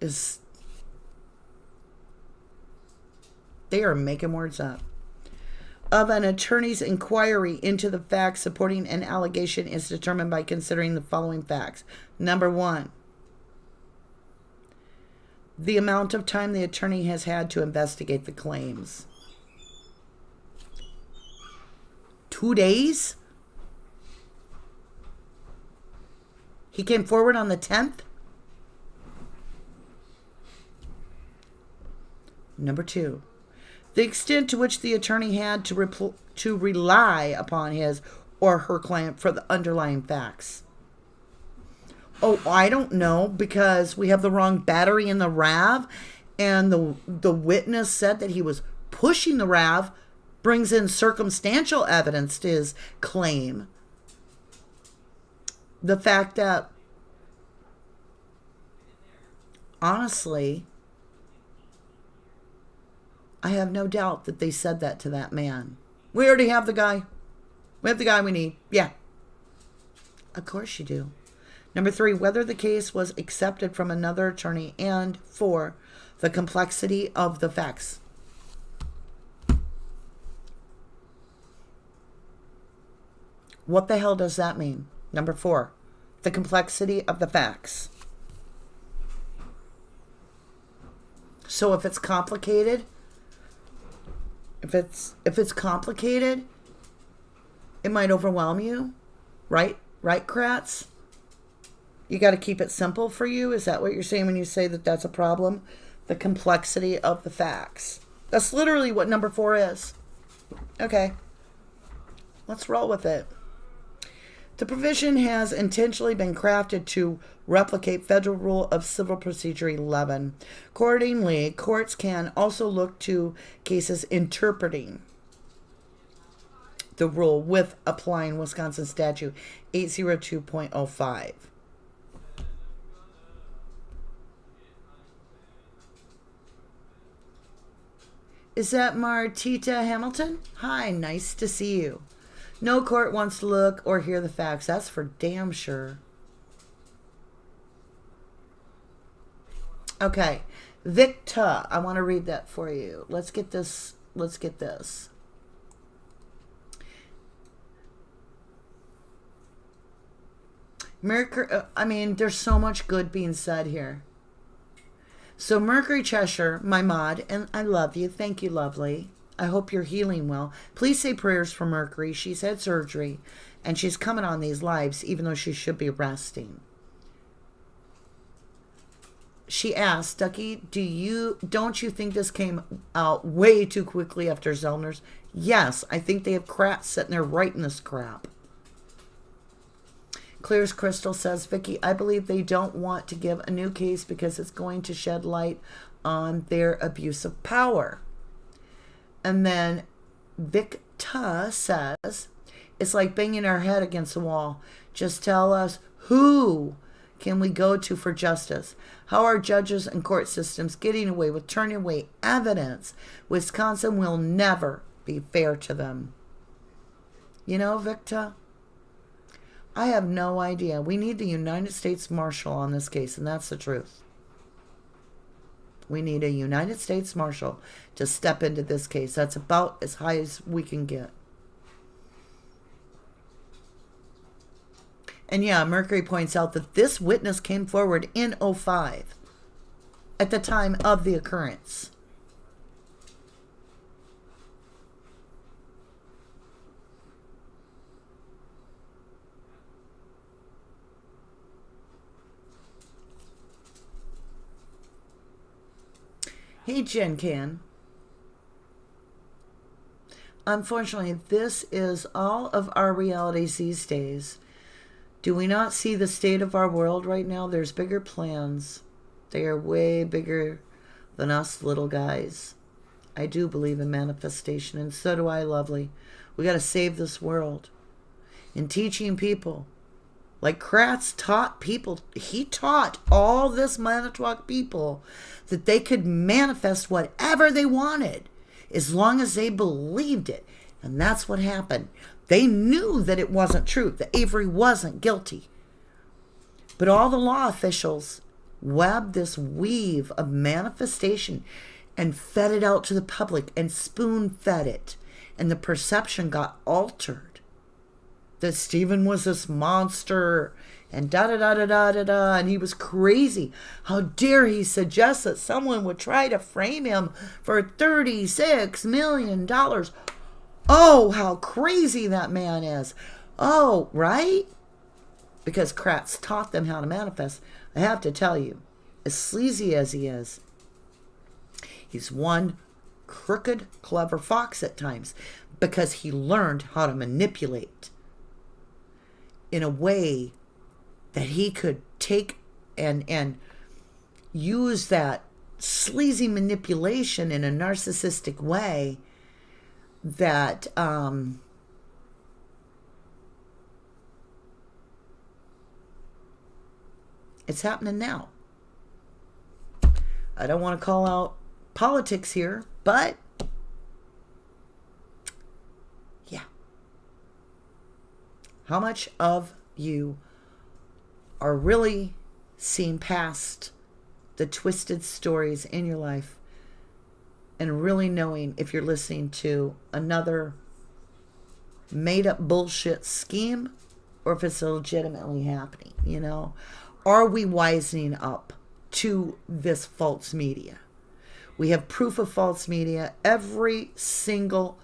is, they are making words up, of an attorney's inquiry into the facts supporting an allegation is determined by considering the following facts. Number one, the amount of time the attorney has had to investigate the claims. 2 days? He came forward on the 10th? Number two, the extent to which the attorney had to rely upon his or her client for the underlying facts. Oh, I don't know, because we have the wrong battery in the RAV, and the witness said that he was pushing the RAV, brings in circumstantial evidence to his claim. The fact that, honestly, I have no doubt that they said that to that man. We already have the guy. We have the guy we need. Yeah. Of course you do. Number 3, whether the case was accepted from another attorney. And 4, the complexity of the facts. What the hell does that mean? Number 4, the complexity of the facts. So if it's complicated, if it's complicated, it might overwhelm you, right? Right, Kratz? You got to keep it simple for you? Is that what you're saying when you say that that's a problem? The complexity of the facts. That's literally what number 4 is. Okay. Let's roll with it. The provision has intentionally been crafted to replicate Federal Rule of Civil Procedure 11. Accordingly, courts can also look to cases interpreting the rule with applying Wisconsin Statute 802.05. Is that Martita Hamilton? Hi, nice to see you. No court wants to look or hear the facts. That's for damn sure. Okay. Victa. I want to read that for you. Let's get this. Mercury. There's so much good being said here. So Mercury Cheshire, my mod, and I love you. Thank you, lovely. I hope you're healing well. Please say prayers for Mercury. She's had surgery, and she's coming on these lives, even though she should be resting. She asked, Ducky, don't you think this came out way too quickly after Zellner's? Yes, I think they have Kratz sitting there writing this crap. Clear's Crystal says, Vicky, I believe they don't want to give a new case because it's going to shed light on their abuse of power. And then Victa says, it's like banging our head against the wall. Just tell us, who can we go to for justice? How are judges and court systems getting away with turning away evidence? Wisconsin will never be fair to them. You know, Victa, I have no idea. We need the United States Marshal on this case, and that's the truth. We need a United States Marshal to step into this case. That's about as high as we can get. And yeah, Mercury points out that this witness came forward in 2005 at the time of the occurrence. Hey, Jen Can. Unfortunately, this is all of our realities these days. Do we not see the state of our world right now? There's bigger plans. They are way bigger than us little guys. I do believe in manifestation, and so do I, lovely. We got to save this world. In teaching people, like Kratz taught people, he taught all this Manitowoc people that they could manifest whatever they wanted as long as they believed it. And that's what happened. They knew that it wasn't true, that Avery wasn't guilty. But all the law officials webbed this weave of manifestation and fed it out to the public and spoon-fed it. And the perception got altered. That Stephen was this monster and da-da-da-da-da-da-da, and he was crazy. How dare he suggest that someone would try to frame him for $36 million. Oh, how crazy that man is. Oh, right? Because Kratz taught them how to manifest. I have to tell you, as sleazy as he is, he's one crooked, clever fox at times because he learned how to manipulate in a way that he could take and use that sleazy manipulation in a narcissistic way that it's happening now. I don't want to call out politics here, but yeah. How much of you are really seeing past the twisted stories in your life and really knowing if you're listening to another made up bullshit scheme or if it's legitimately happening, you know? Are we wisening up to this false media? We have proof of false media. Every single...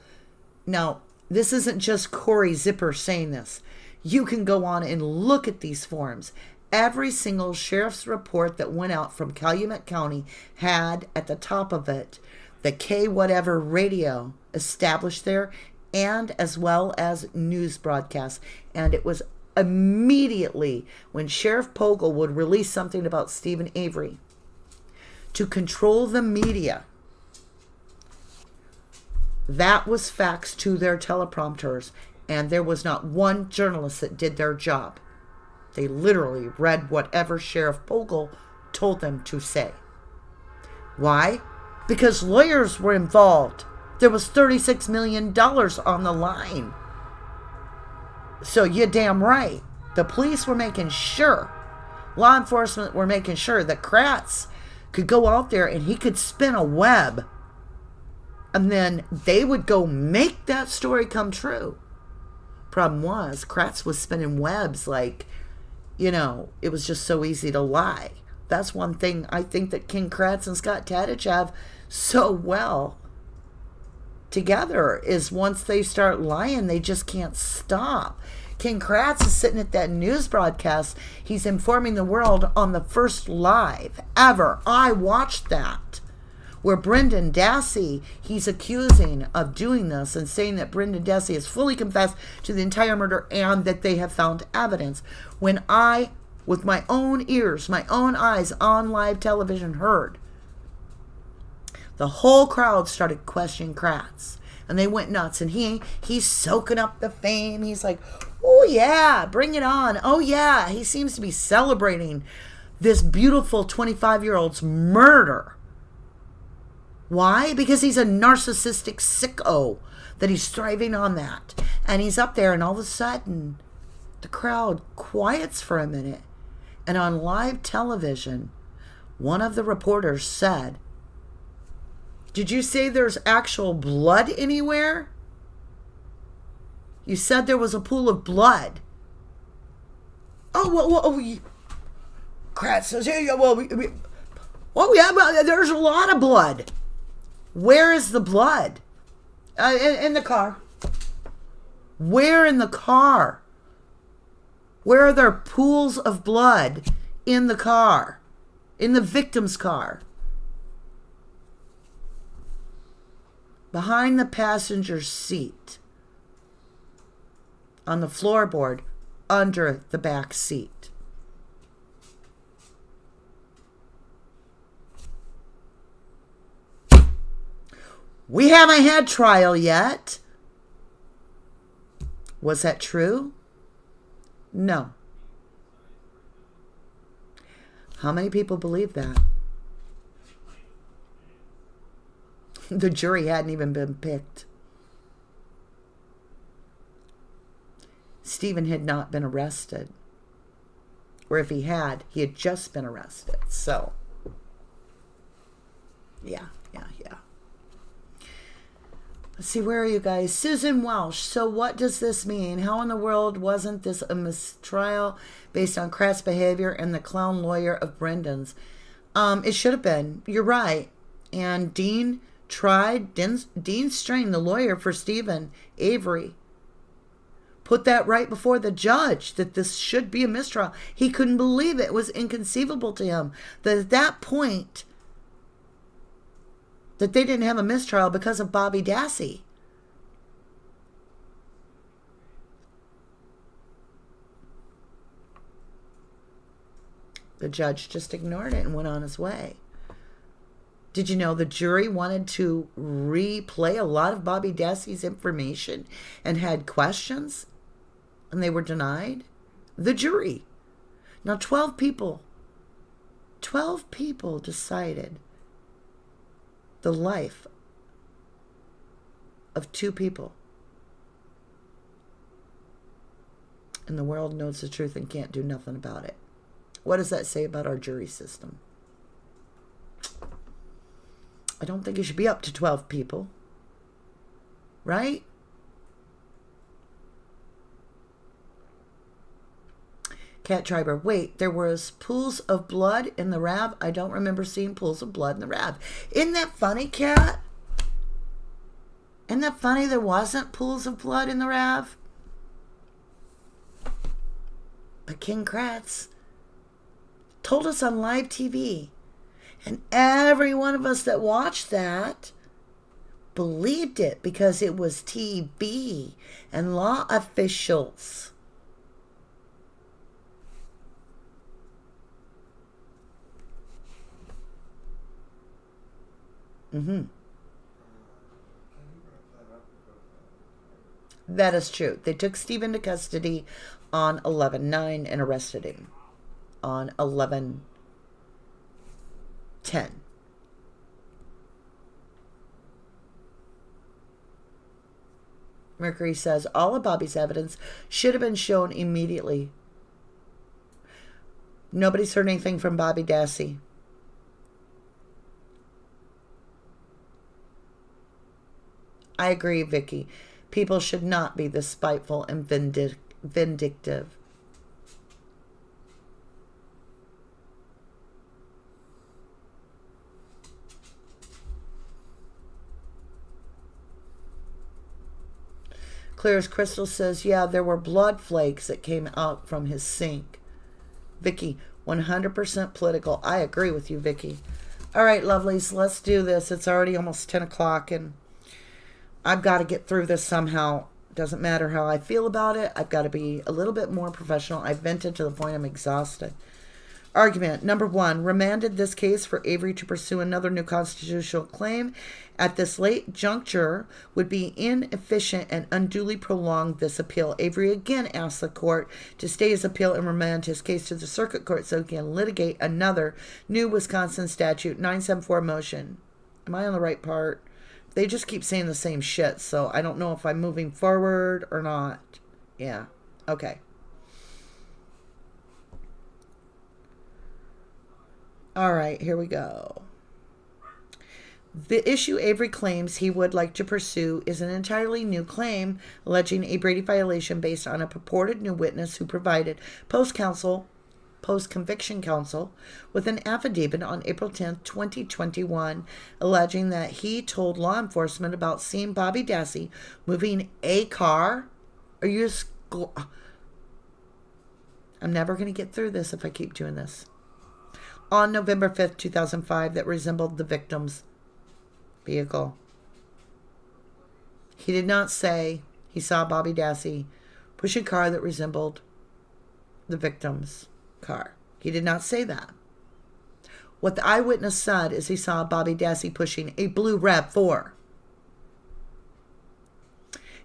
Now, this isn't just Corey Zipper saying this. You can go on and look at these forums. Every single sheriff's report that went out from Calumet County had at the top of it the K whatever radio established there, and as well as news broadcasts. And it was immediately when Sheriff Pogel would release something about Stephen Avery to control the media. That was faxed to their teleprompters, and there was not one journalist that did their job. They literally read whatever Sheriff Pogel told them to say. Why? Because lawyers were involved. There was $36 million on the line. So you're damn right. The police were making sure, law enforcement were making sure that Kratz could go out there and he could spin a web. And then they would go make that story come true. Problem was, Kratz was spinning webs like, you know, it was just so easy to lie. That's one thing I think that King Kratz and Scott Tadich have so well together, is once they start lying, they just can't stop. King Kratz is sitting at that news broadcast. He's informing the world on the first live ever. I watched that. Where Brendan Dassey, he's accusing of doing this and saying that Brendan Dassey has fully confessed to the entire murder and that they have found evidence. When I, with my own ears, my own eyes on live television heard, the whole crowd started questioning Kratz. And they went nuts. And he's soaking up the fame. He's like, oh yeah, bring it on. Oh yeah, he seems to be celebrating this beautiful 25-year-old's murder. Why? Because he's a narcissistic sicko, that he's thriving on that. And he's up there, and all of a sudden, the crowd quiets for a minute. And on live television, one of the reporters said, "Did you say there's actual blood anywhere? You said there was a pool of blood." Kratz says, yeah, there's a lot of blood. Where is the blood? In the car. Where in the car? Where are there pools of blood in the car? In the victim's car? Behind the passenger seat. On the floorboard, under the back seat. We haven't had trial yet. Was that true? No. How many people believe that? The jury hadn't even been picked. Stephen had not been arrested. Or if he had just been arrested. So, yeah. Let's see, where are you guys? Susan Welsh. So what does this mean? How in the world wasn't this a mistrial based on Kraft's behavior and the clown lawyer of Brendan's? It should have been. You're right. And Dean Strain, the lawyer for Stephen Avery, put that right before the judge, that this should be a mistrial. He couldn't believe it. It was inconceivable to him that at that point that they didn't have a mistrial because of Bobby Dassey. The judge just ignored it and went on his way. Did you know the jury wanted to replay a lot of Bobby Dassey's information and had questions? And they were denied? The jury. Now 12 people decided the life of two people. And the world knows the truth and can't do nothing about it. What does that say about our jury system? I don't think it should be up to 12 people. Right? Cat Triber, wait, there was pools of blood in the RAV? I don't remember seeing pools of blood in the RAV. Isn't that funny, Cat? Isn't that funny there wasn't pools of blood in the RAV? But King Kratz told us on live TV. And every one of us that watched that believed it because it was TV and law officials. That is true. They took Steve into custody on 11/9 and arrested him on 11/10. Mercury says all of Bobby's evidence should have been shown immediately. Nobody's heard anything from Bobby Dassey. I agree, Vicky. People should not be this spiteful and vindictive. Clear as Crystal says, yeah, there were blood flakes that came out from his sink. Vicky, 100% political. I agree with you, Vicky. All right, lovelies, let's do this. It's already almost 10 o'clock, and I've got to get through this somehow. Doesn't matter how I feel about it. I've got to be a little bit more professional. I've vented to the point I'm exhausted. Argument number 1, remanded this case for Avery to pursue another new constitutional claim at this late juncture would be inefficient and unduly prolong this appeal. Avery again asked the court to stay his appeal and remand his case to the circuit court so he can litigate another new Wisconsin statute 974 motion. Am I on the right part? They just keep saying the same shit, so I don't know if I'm moving forward or not. Yeah. Okay. All right, here we go. The issue Avery claims he would like to pursue is an entirely new claim alleging a Brady violation based on a purported new witness who provided post-conviction counsel with an affidavit on April 10, 2021, alleging that he told law enforcement about seeing Bobby Dassey moving a car. Are you I'm never going to get through this if I keep doing this. On November 5th, 2005, that resembled the victim's vehicle. He did not say he saw Bobby Dassey push a car that resembled the victim's car. He did not say that. What the eyewitness said is he saw Bobby Dassey pushing a blue RAV4.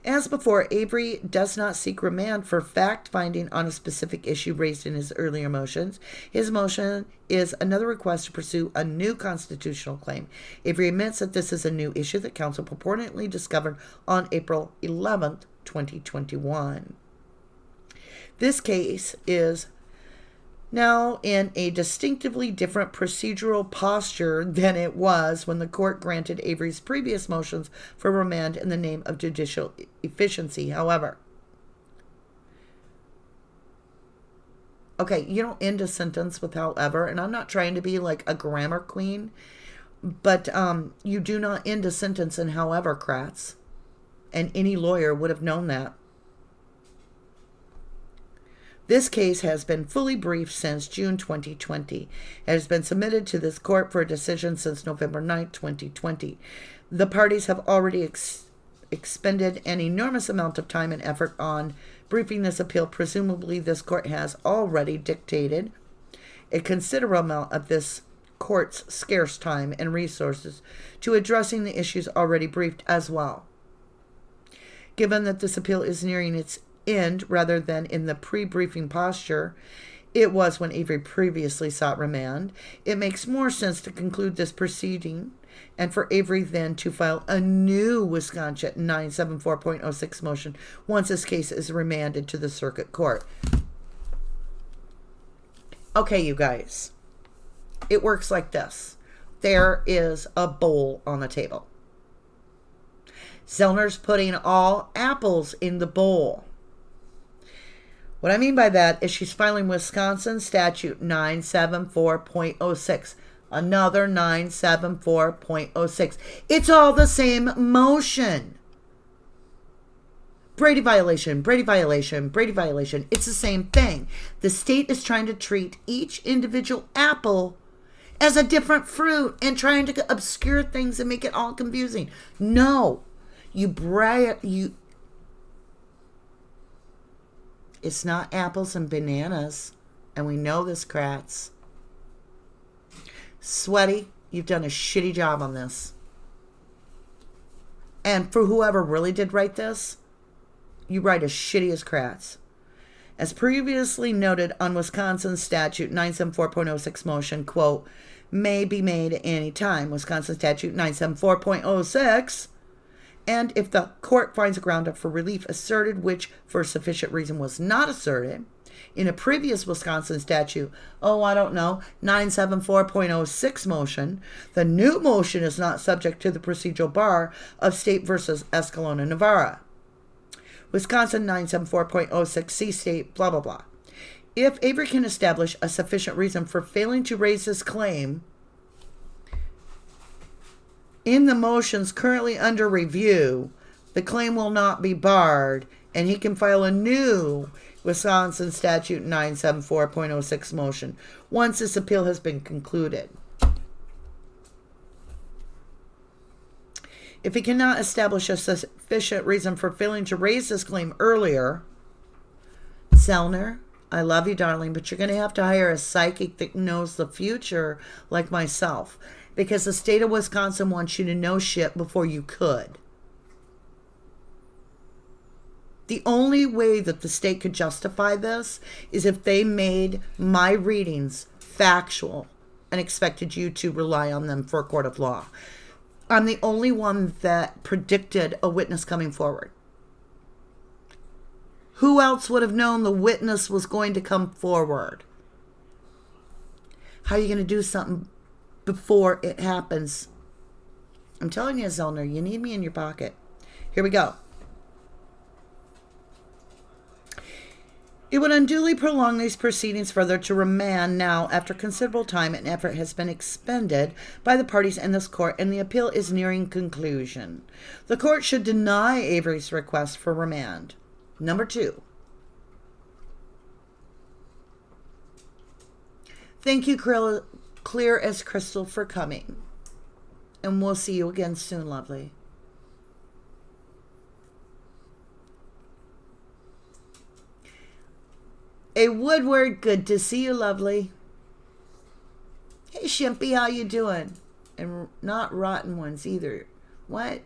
As before, Avery does not seek remand for fact-finding on a specific issue raised in his earlier motions. His motion is another request to pursue a new constitutional claim. Avery admits that this is a new issue that counsel purportedly discovered on April 11th, 2021. This case is now in a distinctively different procedural posture than it was when the court granted Avery's previous motions for remand in the name of judicial efficiency. However, okay, you don't end a sentence with however, and I'm not trying to be like a grammar queen, but you do not end a sentence in however, Kratz, and any lawyer would have known that. This case has been fully briefed since June 2020. It has been submitted to this court for a decision since November 9, 2020. The parties have already expended an enormous amount of time and effort on briefing this appeal. Presumably, this court has already dictated a considerable amount of this court's scarce time and resources to addressing the issues already briefed as well. Given that this appeal is nearing its end rather than in the pre-briefing posture it was when Avery previously sought remand, it makes more sense to conclude this proceeding and for Avery then to file a new Wisconsin 974.06 motion once this case is remanded to the circuit court. Okay, you guys. It works like this. There is a bowl on the table. Zellner's putting all apples in the bowl. What I mean by that is she's filing Wisconsin Statute 974.06. Another 974.06. It's all the same motion. Brady violation, Brady violation, Brady violation. It's the same thing. The state is trying to treat each individual apple as a different fruit and trying to obscure things and make it all confusing. No. It's not apples and bananas. And we know this, Kratz. Sweaty, you've done a shitty job on this. And for whoever really did write this, you write as shitty as Kratz. As previously noted on Wisconsin Statute 974.06 motion, quote, may be made at any time. Wisconsin Statute 974.06. And if the court finds a ground up for relief asserted, which for sufficient reason was not asserted, in a previous Wisconsin statute, 974.06 motion, the new motion is not subject to the procedural bar of State versus Escalona, Navarra. Wisconsin 974.06 State, blah, blah, blah. If Avery can establish a sufficient reason for failing to raise this claim in the motions currently under review, the claim will not be barred, and he can file a new Wisconsin Statute 974.06 motion once this appeal has been concluded. If he cannot establish a sufficient reason for failing to raise this claim earlier, Zellner, I love you, darling, but you're going to have to hire a psychic that knows the future like myself, because the state of Wisconsin wants you to know shit before you could. The only way that the state could justify this is if they made my readings factual and expected you to rely on them for a court of law. I'm the only one that predicted a witness coming forward. Who else would have known the witness was going to come forward? How are you going to do something before it happens? I'm telling you, Zellner, you need me in your pocket. Here we go. It would unduly prolong these proceedings further to remand now after considerable time and effort has been expended by the parties in this court and the appeal is nearing conclusion. The court should deny Avery's request for remand. Number 2. Thank you, Clear as Crystal, for coming. And we'll see you again soon, lovely. A Woodward, good to see you, lovely. Hey, Shimpy, how you doing? And not rotten ones either. What?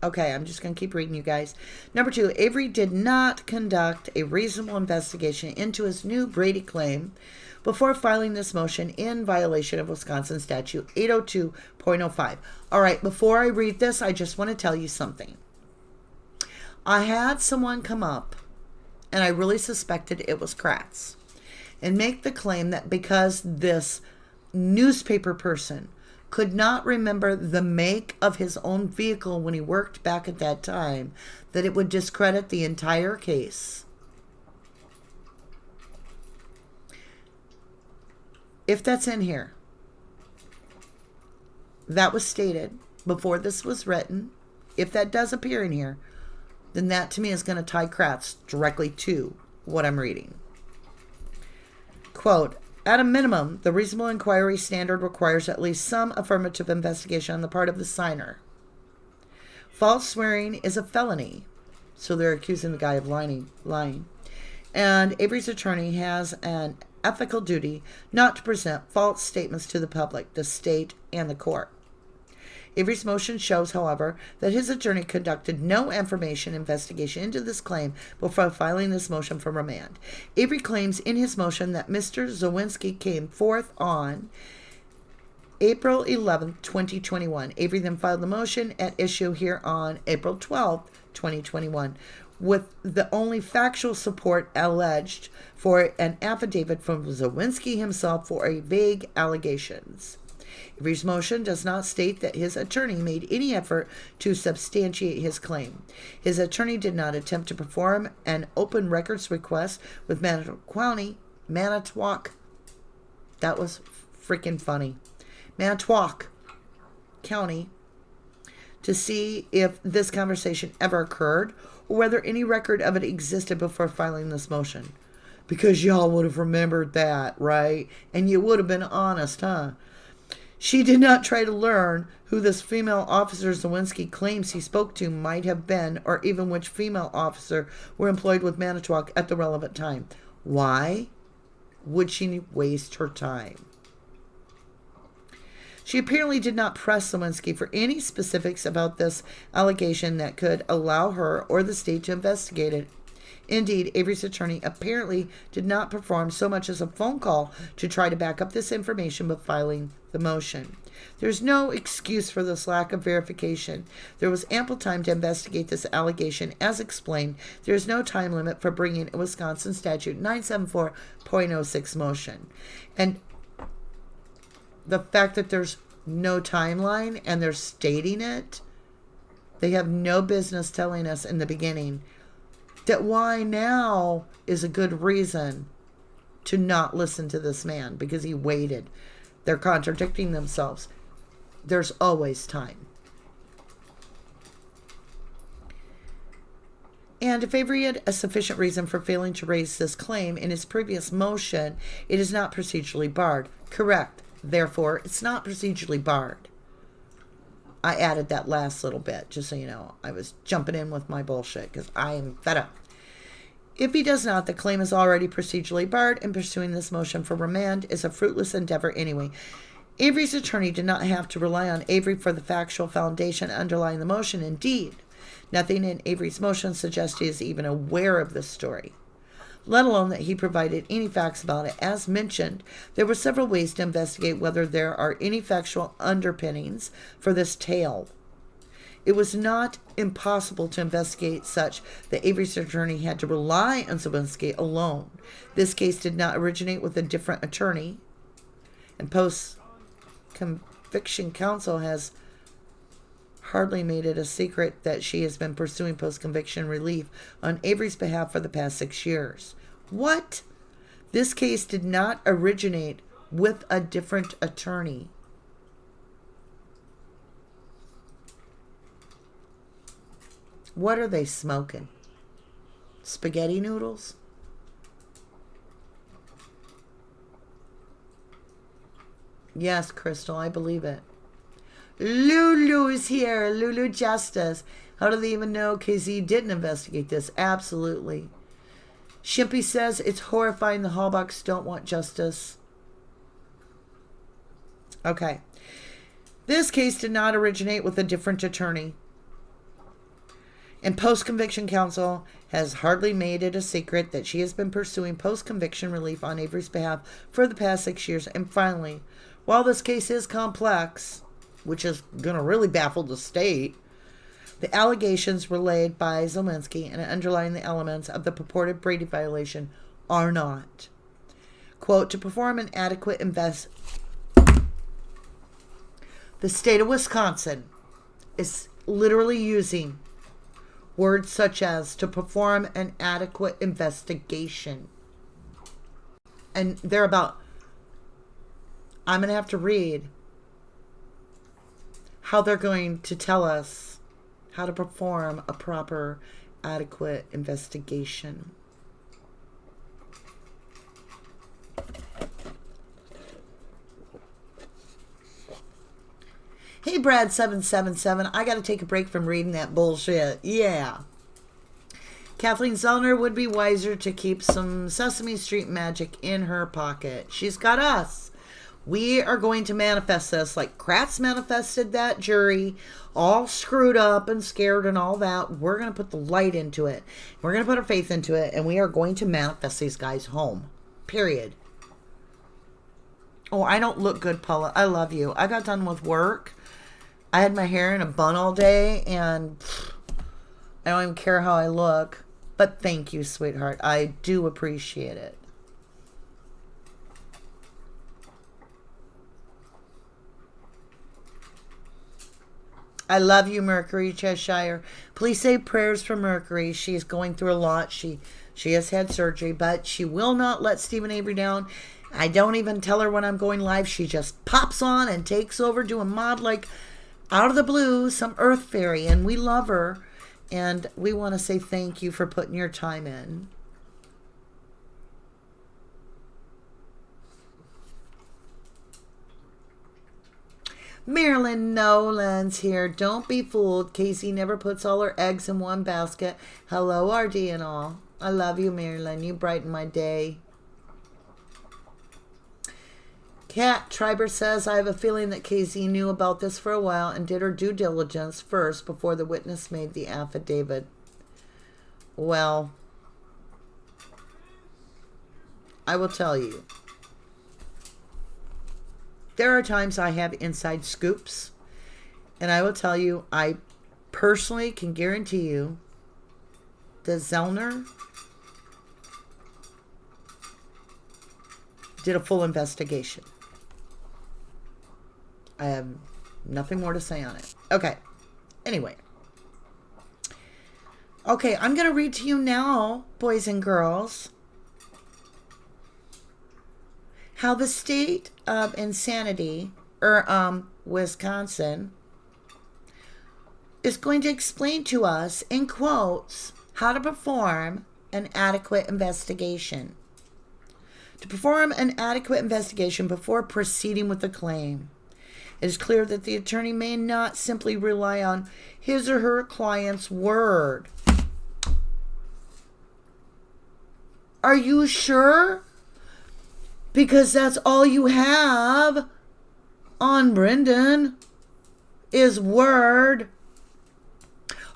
Okay, I'm just going to keep reading, you guys. Number 2, Avery did not conduct a reasonable investigation into his new Brady claim before filing this motion in violation of Wisconsin Statute 802.05. All right, before I read this, I just want to tell you something. I had someone come up, and I really suspected it was Kratz, and make the claim that because this newspaper person could not remember the make of his own vehicle when he worked back at that time, that it would discredit the entire case. If that's in here, that was stated before this was written. If that does appear in here, then that to me is going to tie Kratz directly to what I'm reading. Quote, at a minimum, the reasonable inquiry standard requires at least some affirmative investigation on the part of the signer. False swearing is a felony, so they're accusing the guy of lying. And Avery's attorney has an ethical duty not to present false statements to the public, the state, and the court. Avery's motion shows, however, that his attorney conducted no information investigation into this claim before filing this motion for remand. Avery claims in his motion that Mr. Zawinski came forth on April 11th, 2021. Avery then filed the motion at issue here on April 12th, 2021, with the only factual support alleged for an affidavit from Zawinski himself for a vague allegations. Avery's motion does not state that his attorney made any effort to substantiate his claim. His attorney did not attempt to perform an open records request with Manitowoc. That was freaking funny. Manitowoc County to see if this conversation ever occurred or whether any record of it existed before filing this motion. Because y'all would have remembered that, right? And you would have been honest, huh? She did not try to learn who this female officer Zawinski claims he spoke to might have been, or even which female officer were employed with Manitowoc at the relevant time. Why would she waste her time? She apparently did not press Zawinski for any specifics about this allegation that could allow her or the state to investigate it. Indeed, Avery's attorney apparently did not perform so much as a phone call to try to back up this information but filing the motion. There's no excuse for this lack of verification. There was ample time to investigate this allegation. As explained, there is no time limit for bringing a Wisconsin Statute 974.06 motion. And the fact that there's no timeline and they're stating it, they have no business telling us in the beginning that why now is a good reason to not listen to this man because he waited. They're contradicting themselves. There's always time. And if Avery had a sufficient reason for failing to raise this claim in his previous motion, it is not procedurally barred. Correct. Therefore, it's not procedurally barred. I added that last little bit, just so you know. I was jumping in with my bullshit because I am fed up. If he does not, the claim is already procedurally barred, and pursuing this motion for remand is a fruitless endeavor anyway. Avery's attorney did not have to rely on Avery for the factual foundation underlying the motion. Indeed, nothing in Avery's motion suggests he is even aware of this story, let alone that he provided any facts about it. As mentioned, there were several ways to investigate whether there are any factual underpinnings for this tale. It was not impossible to investigate such that Avery's attorney had to rely on Zawinski alone. This case did not originate with a different attorney, and post-conviction counsel has hardly made it a secret that she has been pursuing post-conviction relief on Avery's behalf for the past 6 years. What? This case did not originate with a different attorney. What are they smoking? Spaghetti noodles? Yes, Crystal, I believe it. Lulu's here. Lulu Justice. How do they even know KZ didn't investigate this? Absolutely. Shimpy says it's horrifying the Hallbucks don't want justice. Okay. This case did not originate with a different attorney. And post-conviction counsel has hardly made it a secret that she has been pursuing post-conviction relief on Avery's behalf for the past 6 years. And finally, while this case is complex, which is going to really baffle the state, the allegations relayed by Zawinski and underlying the elements of the purported Brady violation are not. Quote, to perform an adequate the state of Wisconsin is literally using words such as to perform an adequate investigation. And they're about, I'm going to have to read how they're going to tell us how to perform a proper, adequate investigation. Hey, Brad777, I got to take a break from reading that bullshit. Yeah. Kathleen Zellner would be wiser to keep some Sesame Street magic in her pocket. She's got us. We are going to manifest this like Kratz manifested that jury, all screwed up and scared and all that. We're going to put the light into it. We're going to put our faith into it, and we are going to manifest these guys home. Period. Oh, I don't look good, Paula. I love you. I got done with work. I had my hair in a bun all day, and I don't even care how I look. But thank you, sweetheart. I do appreciate it. I love you, Mercury Cheshire. Please say prayers for Mercury. She's going through a lot. She has had surgery, but she will not let Stephen Avery down. I don't even tell her when I'm going live. She just pops on and takes over doing mod like out of the blue, some earth fairy, and we love her. And we want to say thank you for putting your time in. Marilyn Nolan's here. Don't be fooled. Casey never puts all her eggs in one basket. Hello, RD and all. I love you, Marilyn. You brighten my day. Kat Triber says, I have a feeling that Casey knew about this for a while and did her due diligence first before the witness made the affidavit. Well, I will tell you. There are times I have inside scoops, and I will tell you, I personally can guarantee you that Zellner did a full investigation. I have nothing more to say on it. Okay. Anyway. Okay, I'm going to read to you now, boys and girls, how the state of insanity, Wisconsin, is going to explain to us, in quotes, how to perform an adequate investigation. To perform an adequate investigation before proceeding with the claim, it is clear that the attorney may not simply rely on his or her client's word. Are you sure? Because that's all you have on Brendan is word.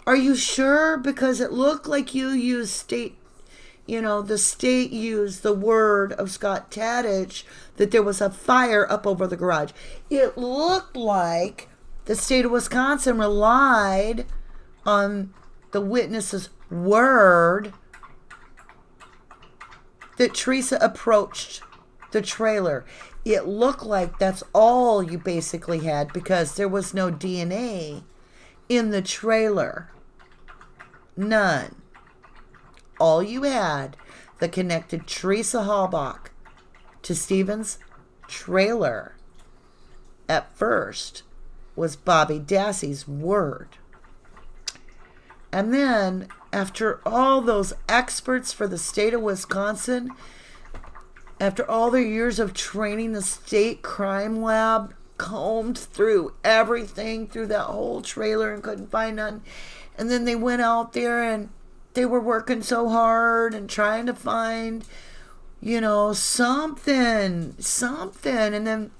Are you sure? Because it looked like you used the state used the word of Scott Tadich that there was a fire up over the garage. It looked like the state of Wisconsin relied on the witness's word that Teresa approached the trailer. It looked like that's all you basically had because there was no DNA in the trailer. None. All you had that connected Teresa Halbach to Stephen's trailer at first was Bobby Dassey's word. And then, after all those experts for the state of Wisconsin, after all their years of training, the state crime lab combed through everything, through that whole trailer and couldn't find none. And then they went out there and they were working so hard and trying to find, something. And then,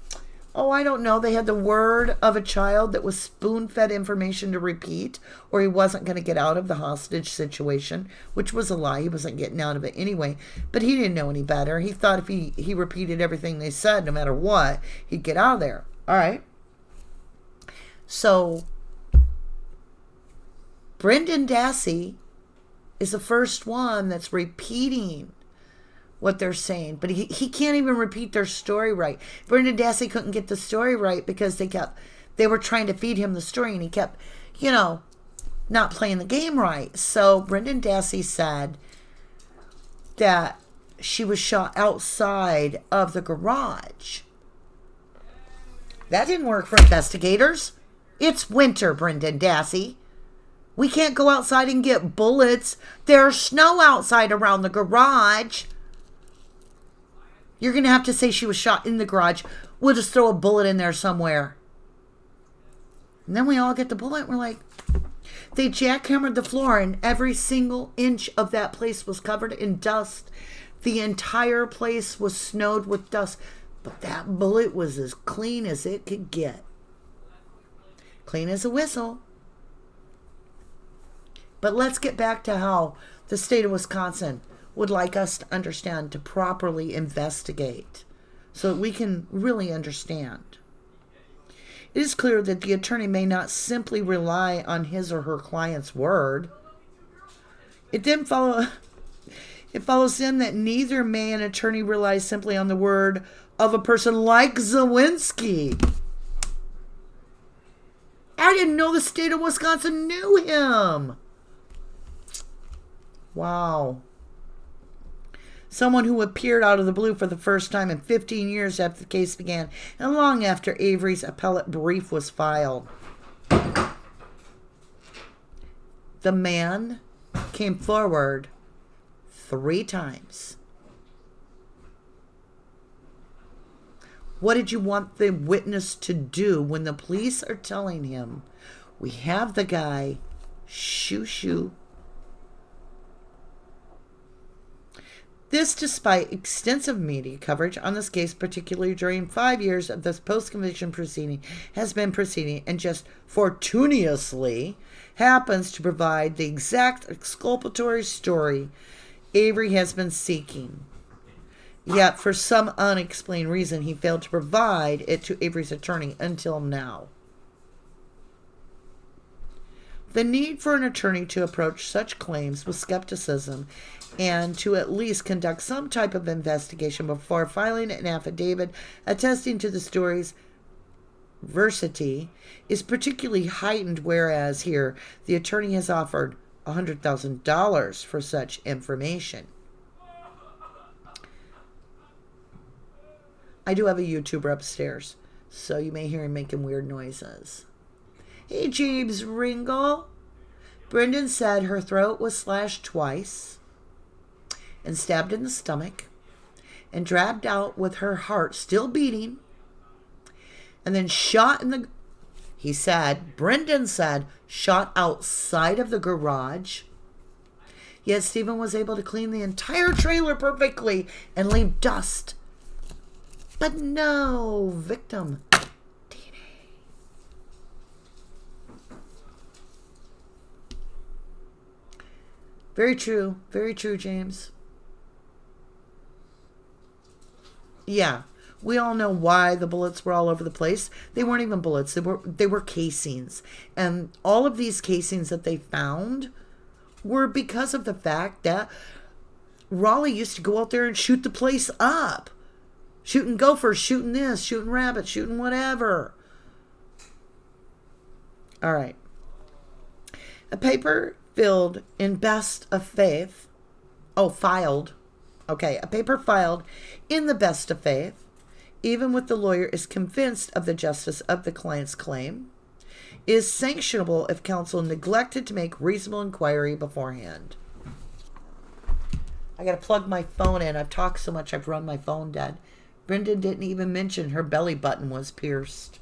I don't know, they had the word of a child that was spoon-fed information to repeat, or he wasn't going to get out of the hostage situation, which was a lie. He wasn't getting out of it anyway. But he didn't know any better. He thought if he repeated everything they said, no matter what, he'd get out of there. All right. So, Brendan Dassey is the first one that's repeating what they're saying, but he can't even repeat their story right. Brendan Dassey couldn't get the story right because they were trying to feed him the story, and he kept, not playing the game right. So Brendan Dassey said that she was shot outside of the garage. That didn't work for investigators. It's winter, Brendan Dassey. We can't go outside and get bullets. There's snow outside around the garage. You're going to have to say she was shot in the garage. We'll just throw a bullet in there somewhere. And then we all get the bullet. And we're like, they jackhammered the floor and every single inch of that place was covered in dust. The entire place was snowed with dust. But that bullet was as clean as it could get. Clean as a whistle. But let's get back to how the state of Wisconsin would like us to understand to properly investigate so that we can really understand. It is clear that the attorney may not simply rely on his or her client's word. It follows then that neither may an attorney rely simply on the word of a person like Zawinski. I didn't know the state of Wisconsin knew him. Wow. Someone who appeared out of the blue for the first time in 15 years after the case began, and long after Avery's appellate brief was filed. The man came forward 3 times. What did you want the witness to do when the police are telling him, we have the guy, shoo. This despite extensive media coverage on this case, particularly during 5 years of this post-conviction proceeding has been proceeding, and just fortuitously happens to provide the exact exculpatory story Avery has been seeking. Yet, for some unexplained reason, he failed to provide it to Avery's attorney until now. The need for an attorney to approach such claims with skepticism and to at least conduct some type of investigation before filing an affidavit attesting to the story's veracity is particularly heightened, whereas here the attorney has offered $100,000 for such information. I do have a YouTuber upstairs, so you may hear him making weird noises. Hey, James Ringle. Brendan said her throat was slashed twice and stabbed in the stomach and dragged out with her heart still beating and then shot in the... Brendan said, shot outside of the garage. Yet Stephen was able to clean the entire trailer perfectly and leave dust, but no victim DNA. Very true, James. Yeah, we all know why the bullets were all over the place. They weren't even bullets. They were casings. And all of these casings that they found were because of the fact that Raleigh used to go out there and shoot the place up. Shooting gophers, shooting this, shooting rabbits, shooting whatever. All right. A paper filled in best of faith. Filed. Okay, a paper filed in the best of faith, even with the lawyer is convinced of the justice of the client's claim, is sanctionable if counsel neglected to make reasonable inquiry beforehand. I got to plug my phone in. I've talked so much I've run my phone dead. Brendan didn't even mention her belly button was pierced.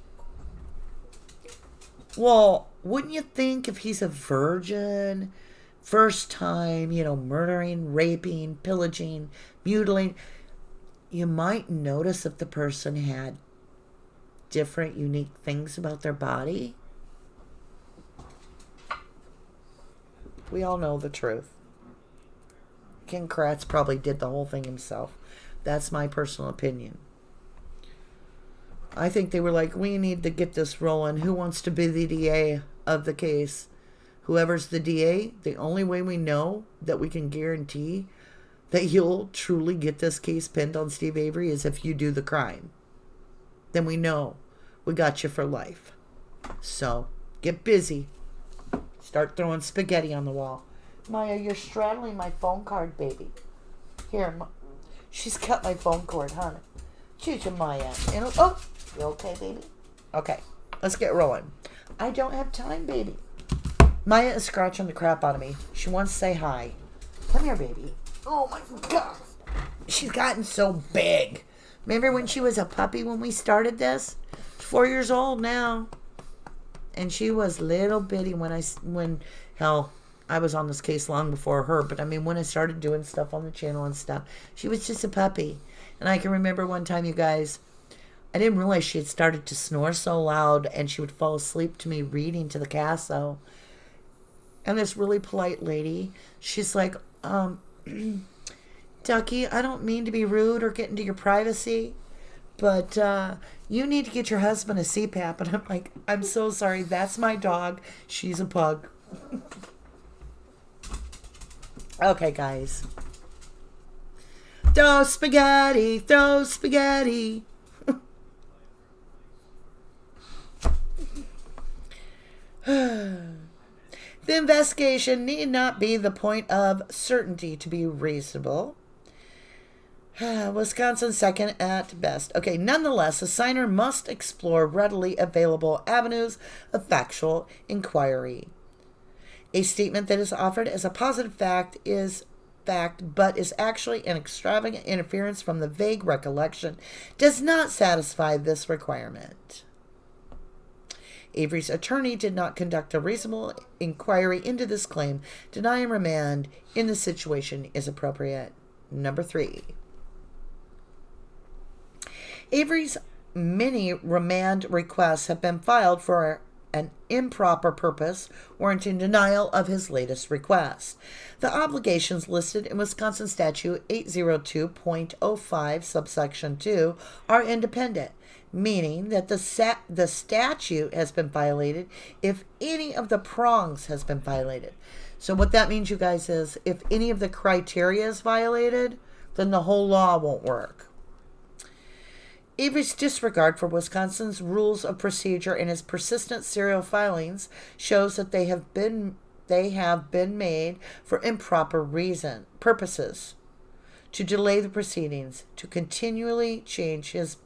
Well, wouldn't you think if he's a virgin, first time, murdering, raping, pillaging, mutilating, you might notice if the person had different, unique things about their body? We all know the truth. Ken Kratz probably did the whole thing himself. That's my personal opinion. I think they were like, we need to get this rolling. Who wants to be the DA of the case? Whoever's the DA, the only way we know that we can guarantee that you'll truly get this case pinned on Steve Avery is if you do the crime. Then we know we got you for life. So, get busy. Start throwing spaghetti on the wall. Maya, you're straddling my phone card, baby. Here, she's cut my phone cord, honey. Choose Maya. Oh, you okay, baby? Okay, let's get rolling. I don't have time, baby. Maya is scratching the crap out of me. She wants to say hi. Come here, baby. Oh, my God. She's gotten so big. Remember when she was a puppy when we started this? 4 years old now. And she was little bitty when I was on this case long before her. But, when I started doing stuff on the channel and stuff, she was just a puppy. And I can remember one time, you guys, I didn't realize she had started to snore so loud, and she would fall asleep to me reading to the castle. And this really polite lady, she's like, Ducky, I don't mean to be rude or get into your privacy, But you need to get your husband a CPAP. And I'm like, I'm so sorry. That's my dog. She's a pug. Okay, guys. Throw spaghetti. Throw spaghetti. The investigation need not be the point of certainty to be reasonable. Wisconsin second at best. Okay, nonetheless, a signer must explore readily available avenues of factual inquiry. A statement that is offered as a positive fact but is actually an extravagant interference from the vague recollection does not satisfy this requirement. Avery's attorney did not conduct a reasonable inquiry into this claim. Denying remand in this situation is appropriate. Number 3. Avery's many remand requests have been filed for an improper purpose, warranting denial of his latest request. The obligations listed in Wisconsin Statute 802.05 subsection 2 are independent, meaning that the statute has been violated if any of the prongs has been violated. So what that means, you guys, is if any of the criteria is violated, then the whole law won't work. Avery's disregard for Wisconsin's rules of procedure and his persistent serial filings shows that they have been made for improper purposes, to delay the proceedings, to continually change his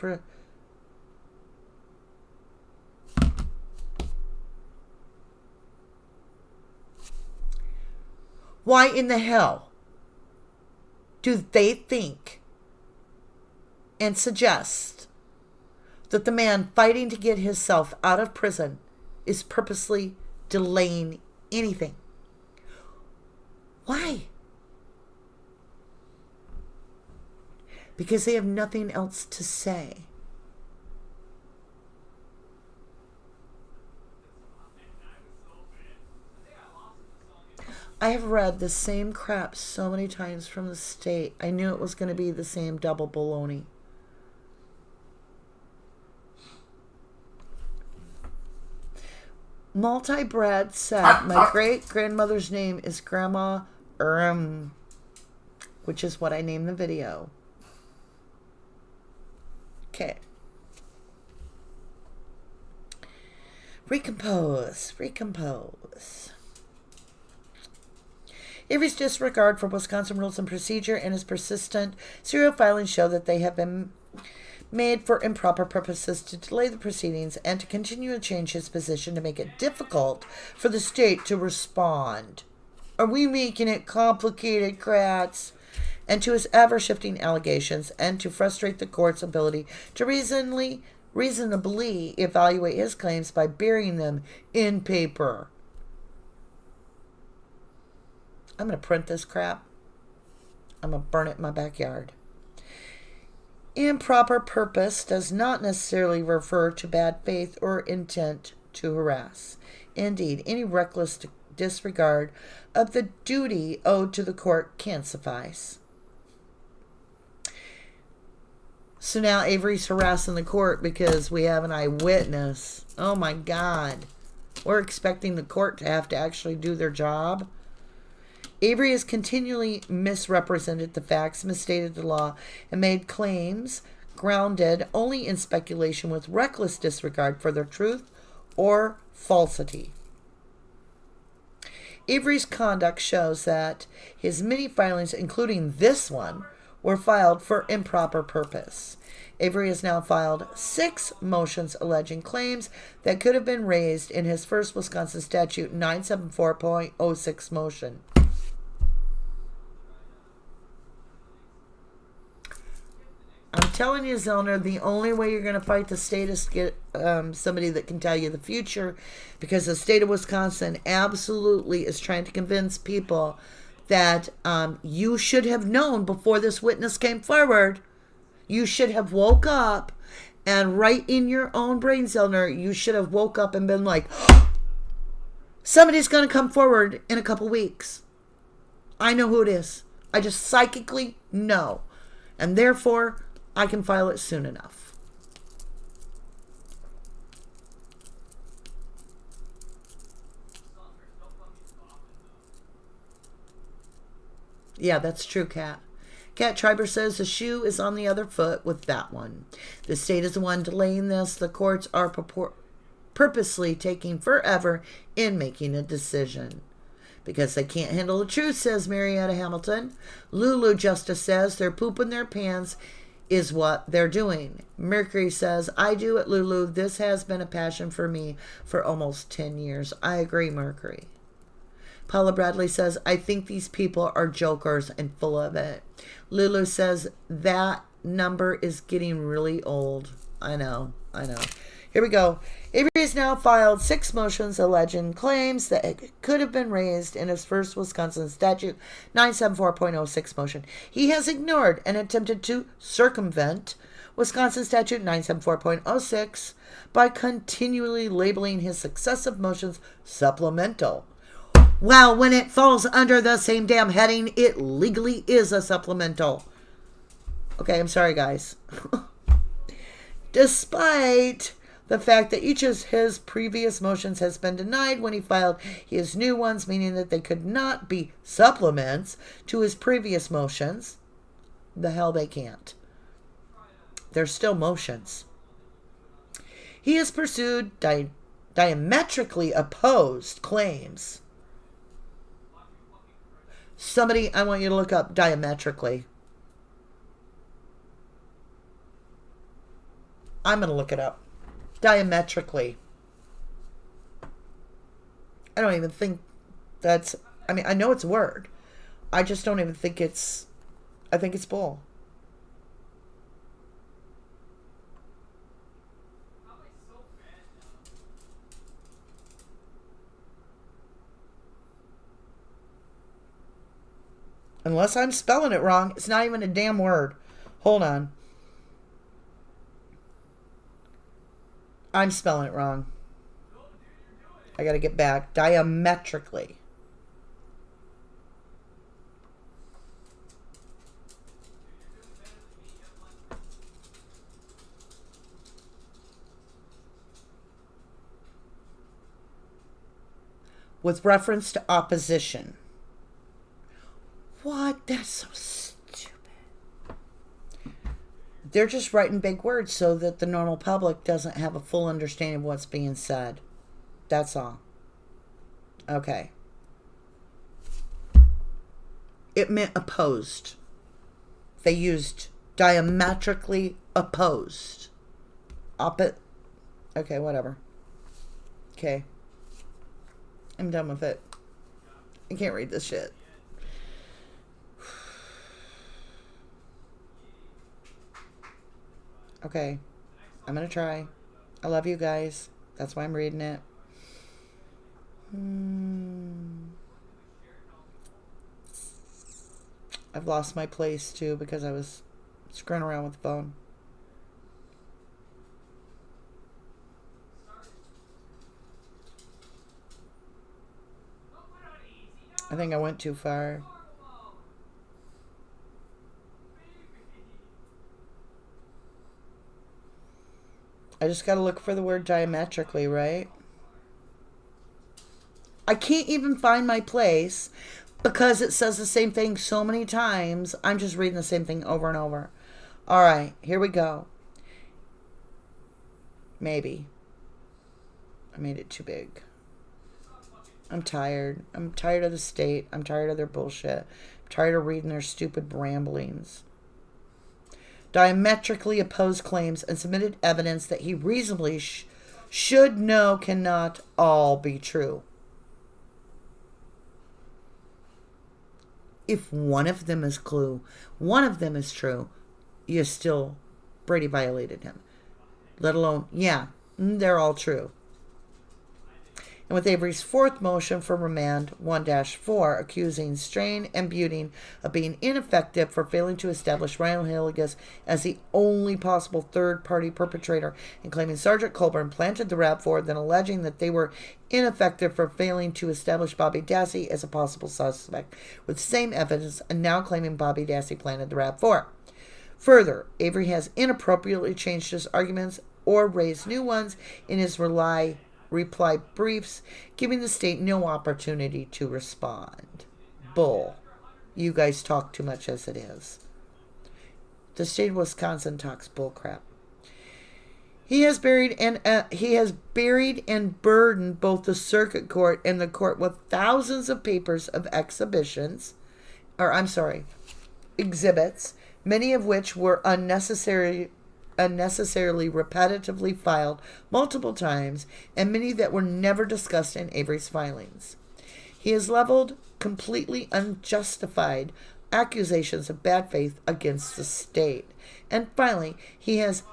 Why in the hell do they think and suggest that the man fighting to get himself out of prison is purposely delaying anything? Why? Because they have nothing else to say. I have read the same crap so many times from the state. I knew it was going to be the same double baloney. Multi-Brad said, my great-grandmother's name is Grandma Erhm, which is what I named the video. Okay. Recompose. Avery's disregard for Wisconsin rules and procedure and his persistent serial filings show that they have been made for improper purposes, to delay the proceedings and to continue to change his position to make it difficult for the state to respond. Are we making it complicated, Kratz? And to his ever-shifting allegations, and to frustrate the court's ability to reasonably evaluate his claims by burying them in paper. I'm going to print this crap. I'm going to burn it in my backyard. Improper purpose does not necessarily refer to bad faith or intent to harass. Indeed, any reckless disregard of the duty owed to the court can suffice. So now Avery's harassing the court because we have an eyewitness. Oh my God. We're expecting the court to have to actually do their job. Avery has continually misrepresented the facts, misstated the law, and made claims grounded only in speculation with reckless disregard for their truth or falsity. Avery's conduct shows that his many filings, including this one, were filed for improper purpose. Avery has now filed 6 motions alleging claims that could have been raised in his first Wisconsin Statute 974.06 motion. I'm telling you, Zellner, the only way you're going to fight the state is to get somebody that can tell you the future, because the state of Wisconsin absolutely is trying to convince people that you should have known before this witness came forward. You should have woke up, and right in your own brain, Zellner, you should have woke up and been like, somebody's going to come forward in a couple weeks. I know who it is. I just psychically know. And therefore, I can file it soon enough. Yeah, that's true, Kat. Kat Triber says the shoe is on the other foot with that one. The state is the one delaying this. The courts are purposely taking forever in making a decision. Because they can't handle the truth, says Marietta Hamilton. Lulu Justice says they're pooping their pants is what they're doing. Mercury says, I do it, Lulu. This has been a passion for me for almost 10 years. I agree, Mercury. Paula Bradley says, I think these people are jokers and full of it. Lulu says, that number is getting really old. I know. Here we go. Avery has now filed 6 motions alleging claims that could have been raised in his first Wisconsin statute 974.06 motion. He has ignored and attempted to circumvent Wisconsin statute 974.06 by continually labeling his successive motions supplemental. Well, when it falls under the same damn heading, it legally is a supplemental. Okay, I'm sorry, guys. Despite the fact that each of his previous motions has been denied when he filed his new ones, meaning that they could not be supplements to his previous motions, the hell they can't. They're still motions. He has pursued diametrically opposed claims. Somebody, I want you to look up diametrically. I'm going to look it up. Diametrically. I don't even think that's, I mean, I know it's a word. I just don't even think it's, I think it's bull. Unless I'm spelling it wrong, it's not even a damn word. Hold on. I'm spelling it wrong. I got to get back. Diametrically. With reference to opposition. What? That's so stupid. They're just writing big words so that the normal public doesn't have a full understanding of what's being said. That's all. Okay. It meant opposed. They used diametrically opposed. Okay, whatever. Okay. I'm done with it. I can't read this shit. Okay, I'm going to try. I love you guys. That's why I'm reading it. I've lost my place, too, because I was screwing around with the phone. I think I went too far. I just got to look for the word diametrically, right? I can't even find my place because it says the same thing so many times. I'm just reading the same thing over and over. All right, here we go. Maybe. I made it too big. I'm tired. I'm tired of the state. I'm tired of their bullshit. I'm tired of reading their stupid ramblings. Diametrically opposed claims and submitted evidence that he reasonably should know cannot all be true. If one of them is one of them is true, you still, Brady violated him. Let alone, yeah, they're all true. And with Avery's fourth motion for remand 1-4, accusing Strain and Buting of being ineffective for failing to establish Ryan Hilligas as the only possible third-party perpetrator, and claiming Sergeant Colburn planted the RAV4, then alleging that they were ineffective for failing to establish Bobby Dassey as a possible suspect, with the same evidence, and now claiming Bobby Dassey planted the RAV4. Further, Avery has inappropriately changed his arguments or raised new ones in his reply briefs, giving the state no opportunity to respond. Bull. You guys talk too much as it is. The state of Wisconsin talks bullcrap. He has buried and burdened both the circuit court and the court with thousands of papers of exhibits, many of which were unnecessarily repetitively filed multiple times, and many that were never discussed in Avery's filings. He has leveled completely unjustified accusations of bad faith against the state. And finally, he has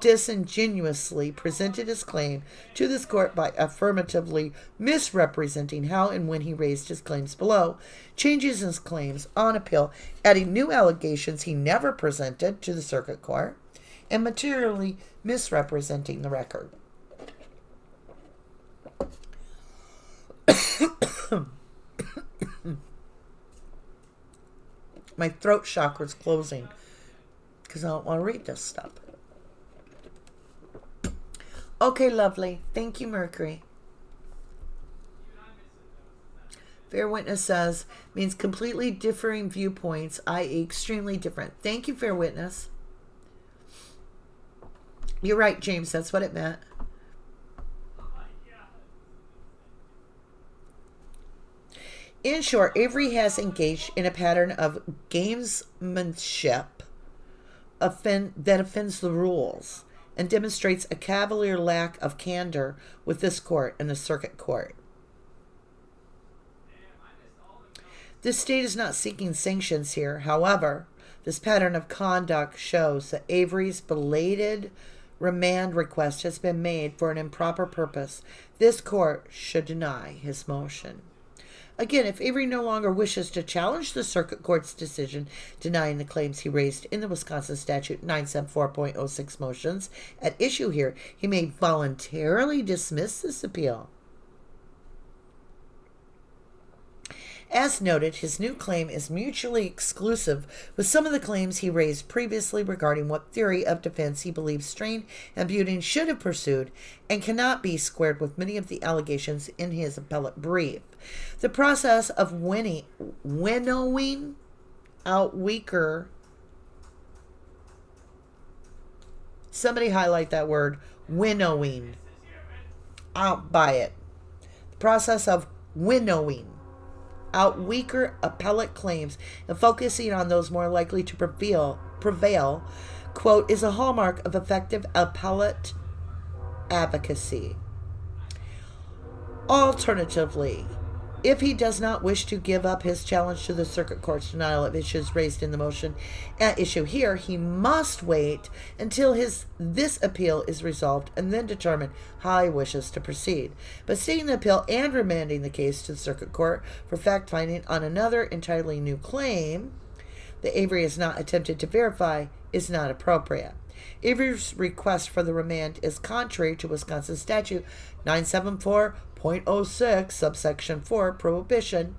disingenuously presented his claim to this court by affirmatively misrepresenting how and when he raised his claims below, changes his claims on appeal, adding new allegations he never presented to the circuit court, and materially misrepresenting the record. My throat chakra's closing because I don't want to read this stuff. Okay, lovely. Thank you, Mercury. Fair witness says, means completely differing viewpoints, i.e. extremely different. Thank you, fair witness. You're right, James. That's what it meant. In short, Avery has engaged in a pattern of gamesmanship that offends the rules and demonstrates a cavalier lack of candor with this court and the circuit court. This state is not seeking sanctions here. However, this pattern of conduct shows that Avery's belated remand request has been made for an improper purpose. This court should deny his motion. Again, if Avery no longer wishes to challenge the circuit court's decision denying the claims he raised in the Wisconsin Statute 974.06 motions at issue here, he may voluntarily dismiss this appeal. As noted, his new claim is mutually exclusive with some of the claims he raised previously regarding what theory of defense he believes Strain and Buting should have pursued, and cannot be squared with many of the allegations in his appellate brief. The process of winnowing out weaker... Somebody highlight that word, winnowing. I'll buy it. The process of winnowing out weaker appellate claims and focusing on those more likely to prevail, quote, is a hallmark of effective appellate advocacy. Alternatively, if he does not wish to give up his challenge to the circuit court's denial of issues raised in the motion at issue here, he must wait until this appeal is resolved and then determine how he wishes to proceed. But staying the appeal and remanding the case to the circuit court for fact-finding on another entirely new claim that Avery has not attempted to verify is not appropriate. Avery's request for the remand is contrary to Wisconsin Statute 974.06, subsection 4, prohibition,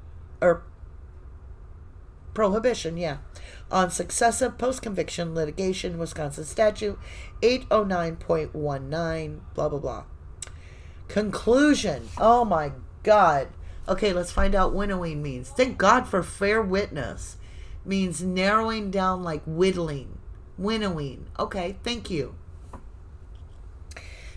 on successive post-conviction litigation, Wisconsin Statute 809.19, blah, blah, blah. Conclusion. Oh, my God. Okay, let's find out winnowing means. Thank God for fair witness. Means narrowing down like whittling. Winnowing. Okay, thank you.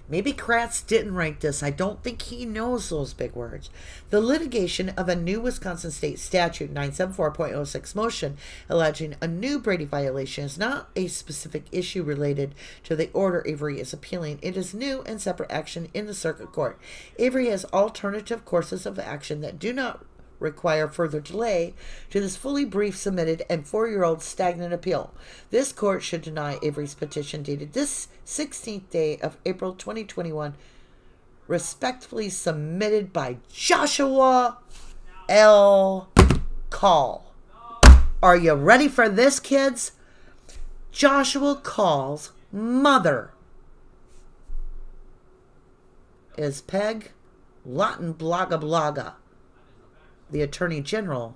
Maybe Kratz didn't write this. I don't think he knows those big words. The litigation of a new Wisconsin State Statute 974.06 motion alleging a new Brady violation is not a specific issue related to the order Avery is appealing. It is new and separate action in the circuit court. Avery has alternative courses of action that do not require further delay to this fully brief, submitted, and 4-year-old stagnant appeal. This court should deny Avery's petition dated this 16th day of April 2021, respectfully submitted by Joshua L. Call. Are you ready for this, kids? Joshua Call's mother is Peg Lawton Blaga Blaga, the Attorney General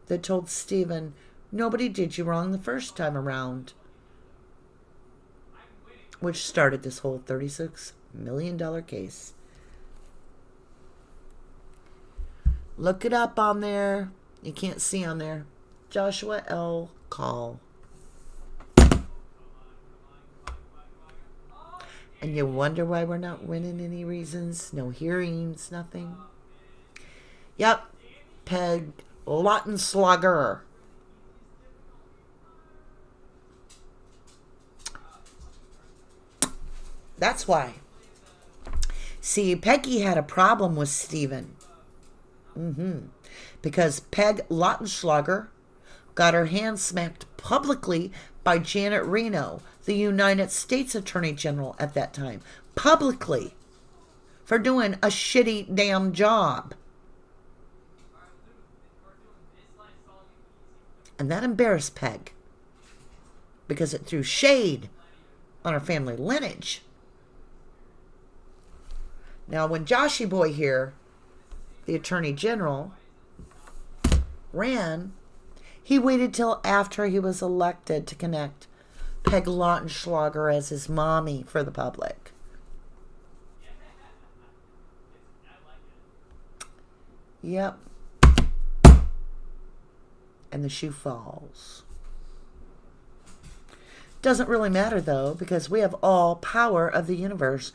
that told Stephen, nobody did you wrong the first time around, which started this whole $36 million case. Look it up on there. You can't see on there. Joshua L. Call. And you wonder why we're not winning any reasons? No hearings, nothing. Yep. Peg Lautenschlager. That's why. See, Peggy had a problem with Stephen. Because Peg Lautenschlager got her hand smacked publicly by Janet Reno, the United States Attorney General at that time. Publicly. For doing a shitty damn job. And that embarrassed Peg. Because it threw shade on her family lineage. Now, when Joshy Boy here, the Attorney General, ran, he waited till after he was elected to connect Peg Lautenschlager as his mommy for the public. Yep. And the shoe falls. Doesn't really matter, though, because we have all power of the universe.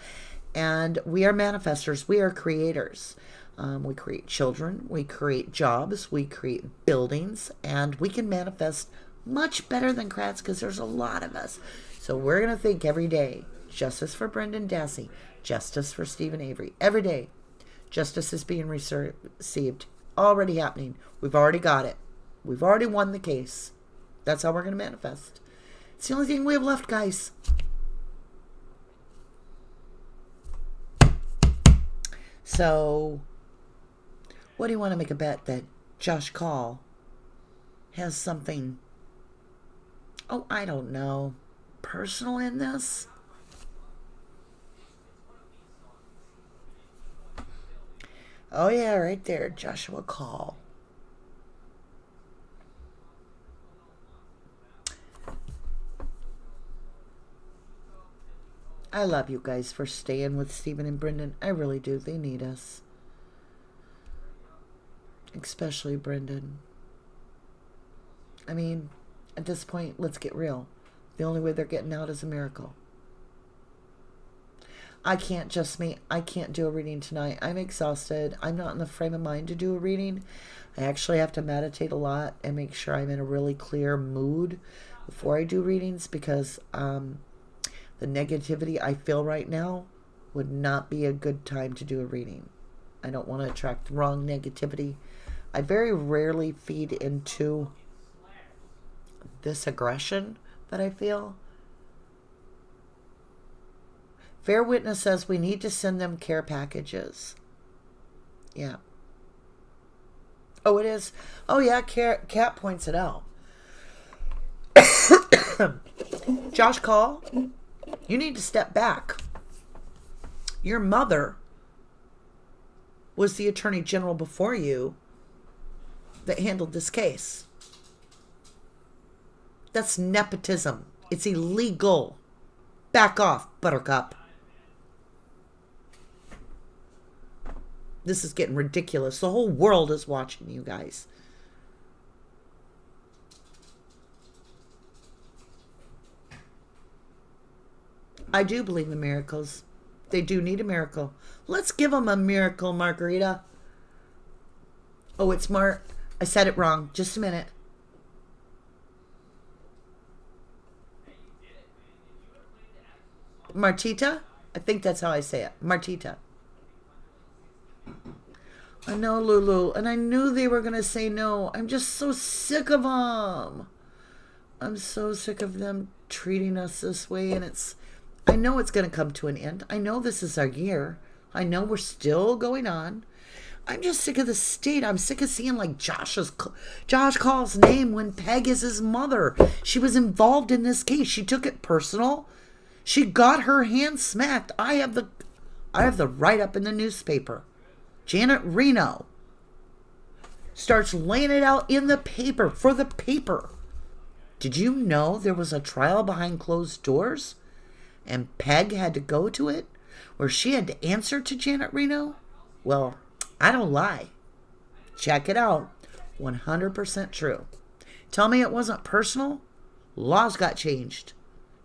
And we are manifestors. We are creators. We create children. We create jobs. We create buildings. And we can manifest much better than Kratz because there's a lot of us. So we're going to think every day. Justice for Brendan Dassey. Justice for Stephen Avery. Every day. Justice is being received. Already happening. We've already got it. We've already won the case. That's how we're going to manifest. It's the only thing we have left, guys. So, what do you want to make a bet that Josh Call has something, I don't know, personal in this? Oh, yeah, right there, Joshua Call. I love you guys for staying with Stephen and Brendan. I really do. They need us. Especially Brendan. I mean, at this point, let's get real. The only way they're getting out is a miracle. I can't do a reading tonight. I'm exhausted. I'm not in the frame of mind to do a reading. I actually have to meditate a lot and make sure I'm in a really clear mood before I do readings because, the negativity I feel right now would not be a good time to do a reading. I don't want to attract the wrong negativity. I very rarely feed into this aggression that I feel. Fair Witness says we need to send them care packages. Yeah. Oh, it is. Oh, yeah, Kat points it out. Josh Call, you need to step back. Your mother was the Attorney General before you that handled this case. That's nepotism. It's illegal. Back off, Buttercup. This is getting ridiculous. The whole world is watching you guys. I do believe in miracles. They do need a miracle. Let's give them a miracle, Margarita. Oh, it's I said it wrong. Just a minute. Martita? I think that's how I say it. Martita. I know, Lulu. And I knew they were going to say no. I'm just so sick of them. I'm so sick of them treating us this way. And I know it's going to come to an end. I know this is our year. I know we're still going on. I'm just sick of the state. I'm sick of seeing like Josh Call's name when Peg is his mother. She was involved in this case. She took it personal. She got her hand smacked. I have the write-up in the newspaper. Janet Reno starts laying it out in the paper for the paper. Did you know there was a trial behind closed doors? And Peg had to go to it? Where she had to answer to Janet Reno? Well, I don't lie. Check it out. 100% true. Tell me it wasn't personal. Laws got changed.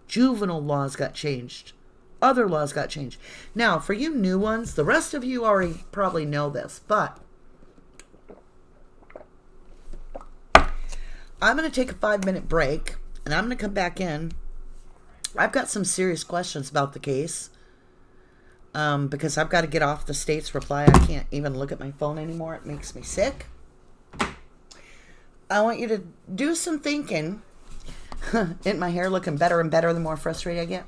Juvenile laws got changed. Other laws got changed. Now, for you new ones, the rest of you already probably know this, but I'm going to take a 5-minute break, and I'm going to come back in. I've got some serious questions about the case, because I've got to get off the state's reply. I can't even look at my phone anymore. It makes me sick. I want you to do some thinking. Isn't my hair looking better and better the more frustrated I get?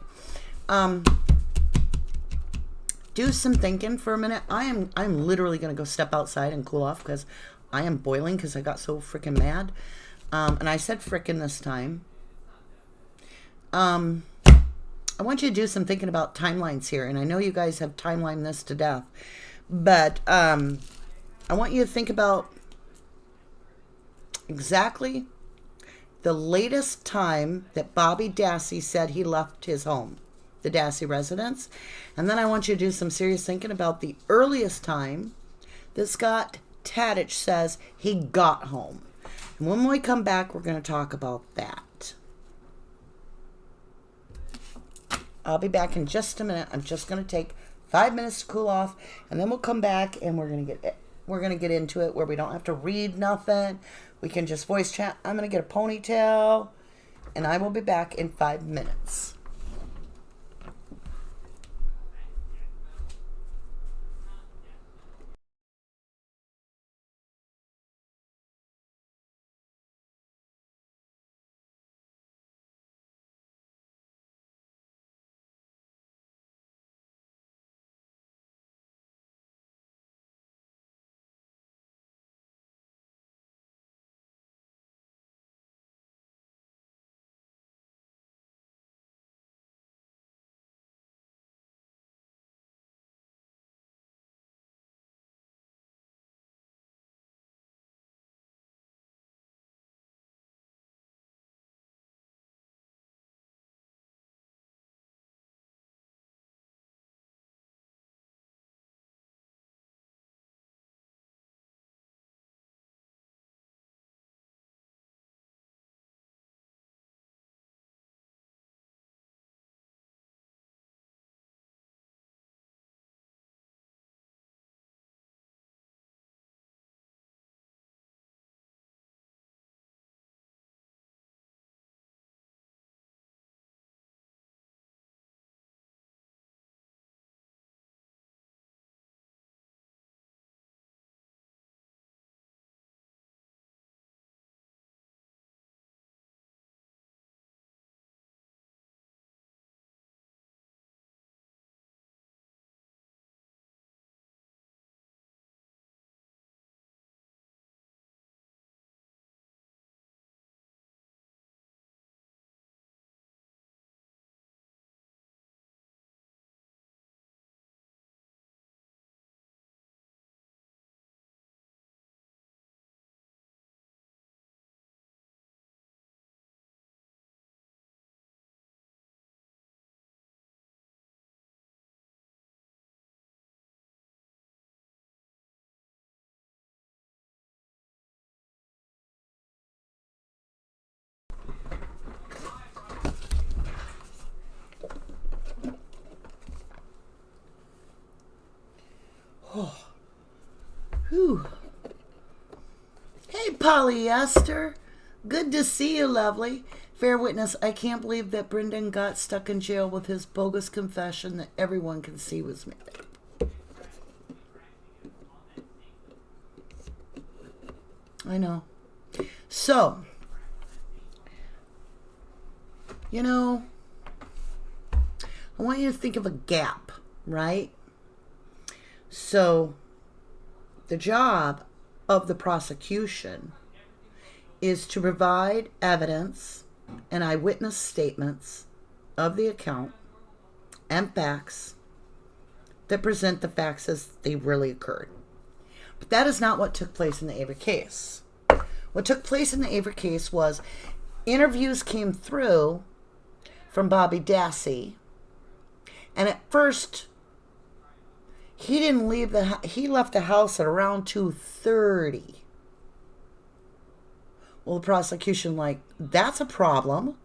Do some thinking for a minute. I'm literally going to go step outside and cool off because I am boiling because I got so freaking mad. And I said frickin' this time. I want you to do some thinking about timelines here. And I know you guys have timelined this to death. But I want you to think about exactly the latest time that Bobby Dassey said he left his home, the Dassey residence. And then I want you to do some serious thinking about the earliest time that Scott Tadich says he got home. And when we come back, we're going to talk about that. I'll be back in just a minute. I'm just going to take 5 minutes to cool off, and then we'll come back and we're going to get into it where we don't have to read nothing. We can just voice chat. I'm going to get a ponytail, and I will be back in 5 minutes. Oh. Whew. Hey, polyester. Good to see you, lovely. Fair witness, I can't believe that Brendan got stuck in jail with his bogus confession that everyone can see was made. I know. So, you know, I want you to think of a gap, right? So, the job of the prosecution is to provide evidence and eyewitness statements of the account and facts that present the facts as they really occurred. But that is not what took place in the Avery case. What took place in the Avery case was interviews came through from Bobby Dassey, and at first he didn't leave he left the house at around 2:30. Well, the prosecution, like, that's a problem.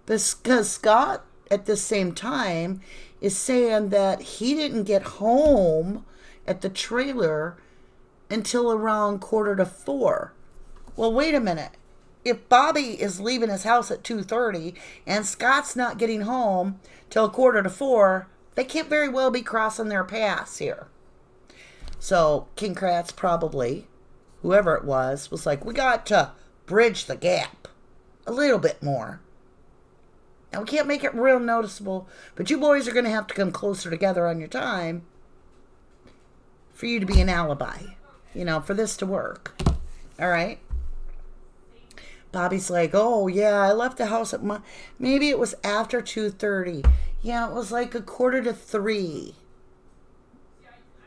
Because Scott, at the same time, is saying that he didn't get home at the trailer until around 3:45. Well, wait a minute. If Bobby is leaving his house at 2:30 and Scott's not getting home till 3:45, they can't very well be crossing their paths here. So King Kratz probably, whoever it was like, we got to bridge the gap a little bit more. Now, we can't make it real noticeable, but you boys are going to have to come closer together on your time for you to be an alibi, for this to work. All right? Bobby's like, oh, yeah, I left the house at maybe it was after 2:30. Yeah, it was like 2:45.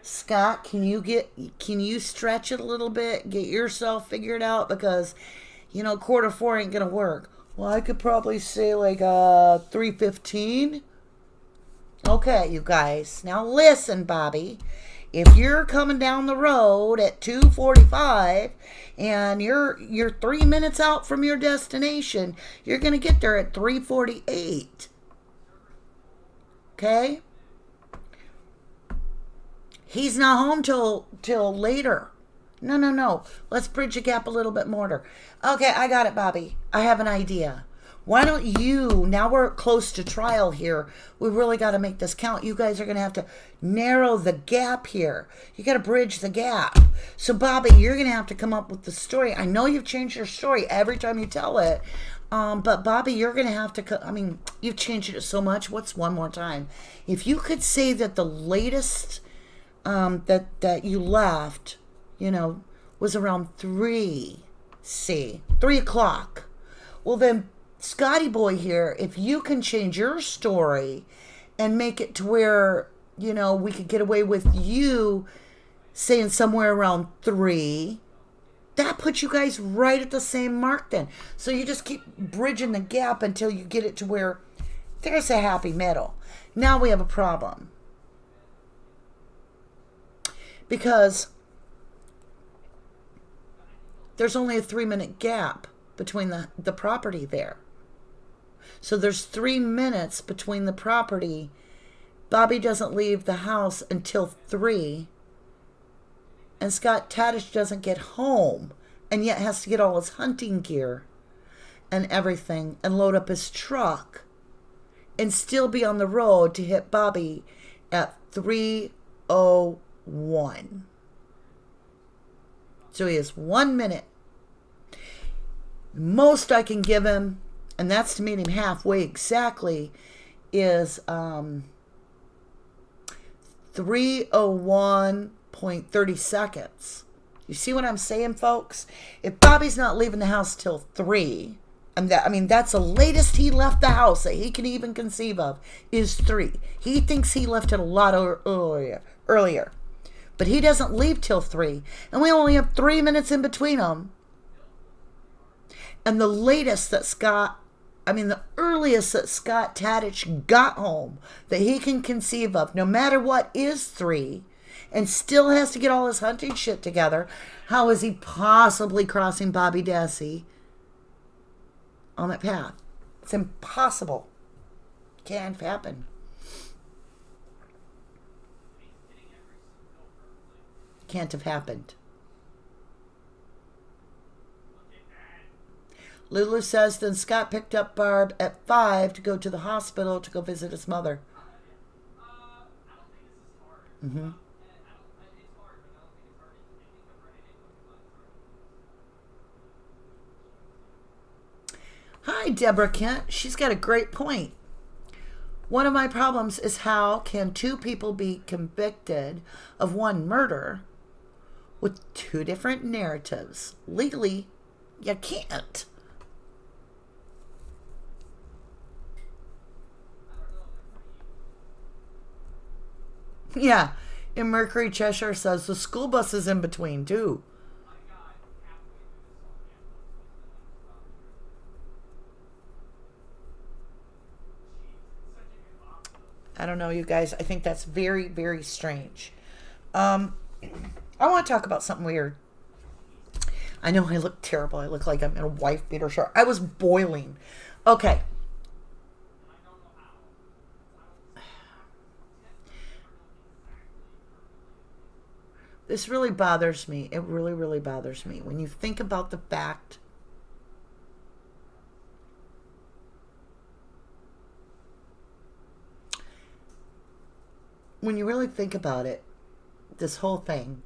Scott, can you stretch it a little bit? Get yourself figured out? Because, 3:45 ain't going to work. Well, I could probably say like 3:15. Okay, you guys. Now listen, Bobby. If you're coming down the road at 2:45 and you're 3 minutes out from your destination, you're going to get there at 3:48. Okay? He's not home till later. No. Let's bridge the gap a little bit more. Okay, I got it, Bobby. I have an idea. Why don't you, now we're close to trial here, we really got to make this count. You guys are going to have to narrow the gap here. You got to bridge the gap. So, Bobby, you're going to have to come up with the story. I know you've changed your story every time you tell it, but, Bobby, you're going to have to, you've changed it so much. What's one more time? If you could say that the latest that you left, was around 3 o'clock. Well, then, Scotty boy here, if you can change your story and make it to where, we could get away with you saying somewhere around 3, that puts you guys right at the same mark then. So you just keep bridging the gap until you get it to where there's a happy middle. Now we have a problem. Because there's only a 3-minute gap between the property there. So there's 3 minutes between the property. Bobby doesn't leave the house until 3. And Scott Tadish doesn't get home and yet has to get all his hunting gear and everything and load up his truck and still be on the road to hit Bobby at 3:01. So he has 1 minute. Most I can give him, and that's to meet him halfway exactly, is 3:01.30 seconds. You see what I'm saying, folks? If Bobby's not leaving the house till 3, and that's the latest he left the house that he can even conceive of is 3. He thinks he left it a lot earlier. But he doesn't leave till 3. And we only have 3 minutes in between them. And the earliest that Scott Tadich got home that he can conceive of, no matter what, is 3, and still has to get all his hunting shit together. How is he possibly crossing Bobby Dassey on that path? It's impossible. Can't happen. Can't have happened. Lulu says, then Scott picked up Barb at 5 to go to the hospital to go visit his mother. Mm-hmm. Hi, Deborah Kent. She's got a great point. One of my problems is how can 2 people be convicted of one murder with 2 different narratives? Legally, you can't. Yeah, and Mercury Cheshire says the school bus is in between, too. I don't know, you guys. I think that's very, very strange. I want to talk about something weird. I know I look terrible. I look like I'm in a wife beater shirt. I was boiling. Okay. This really bothers me. It really, really bothers me. When you think about the fact when you really think about it, this whole thing,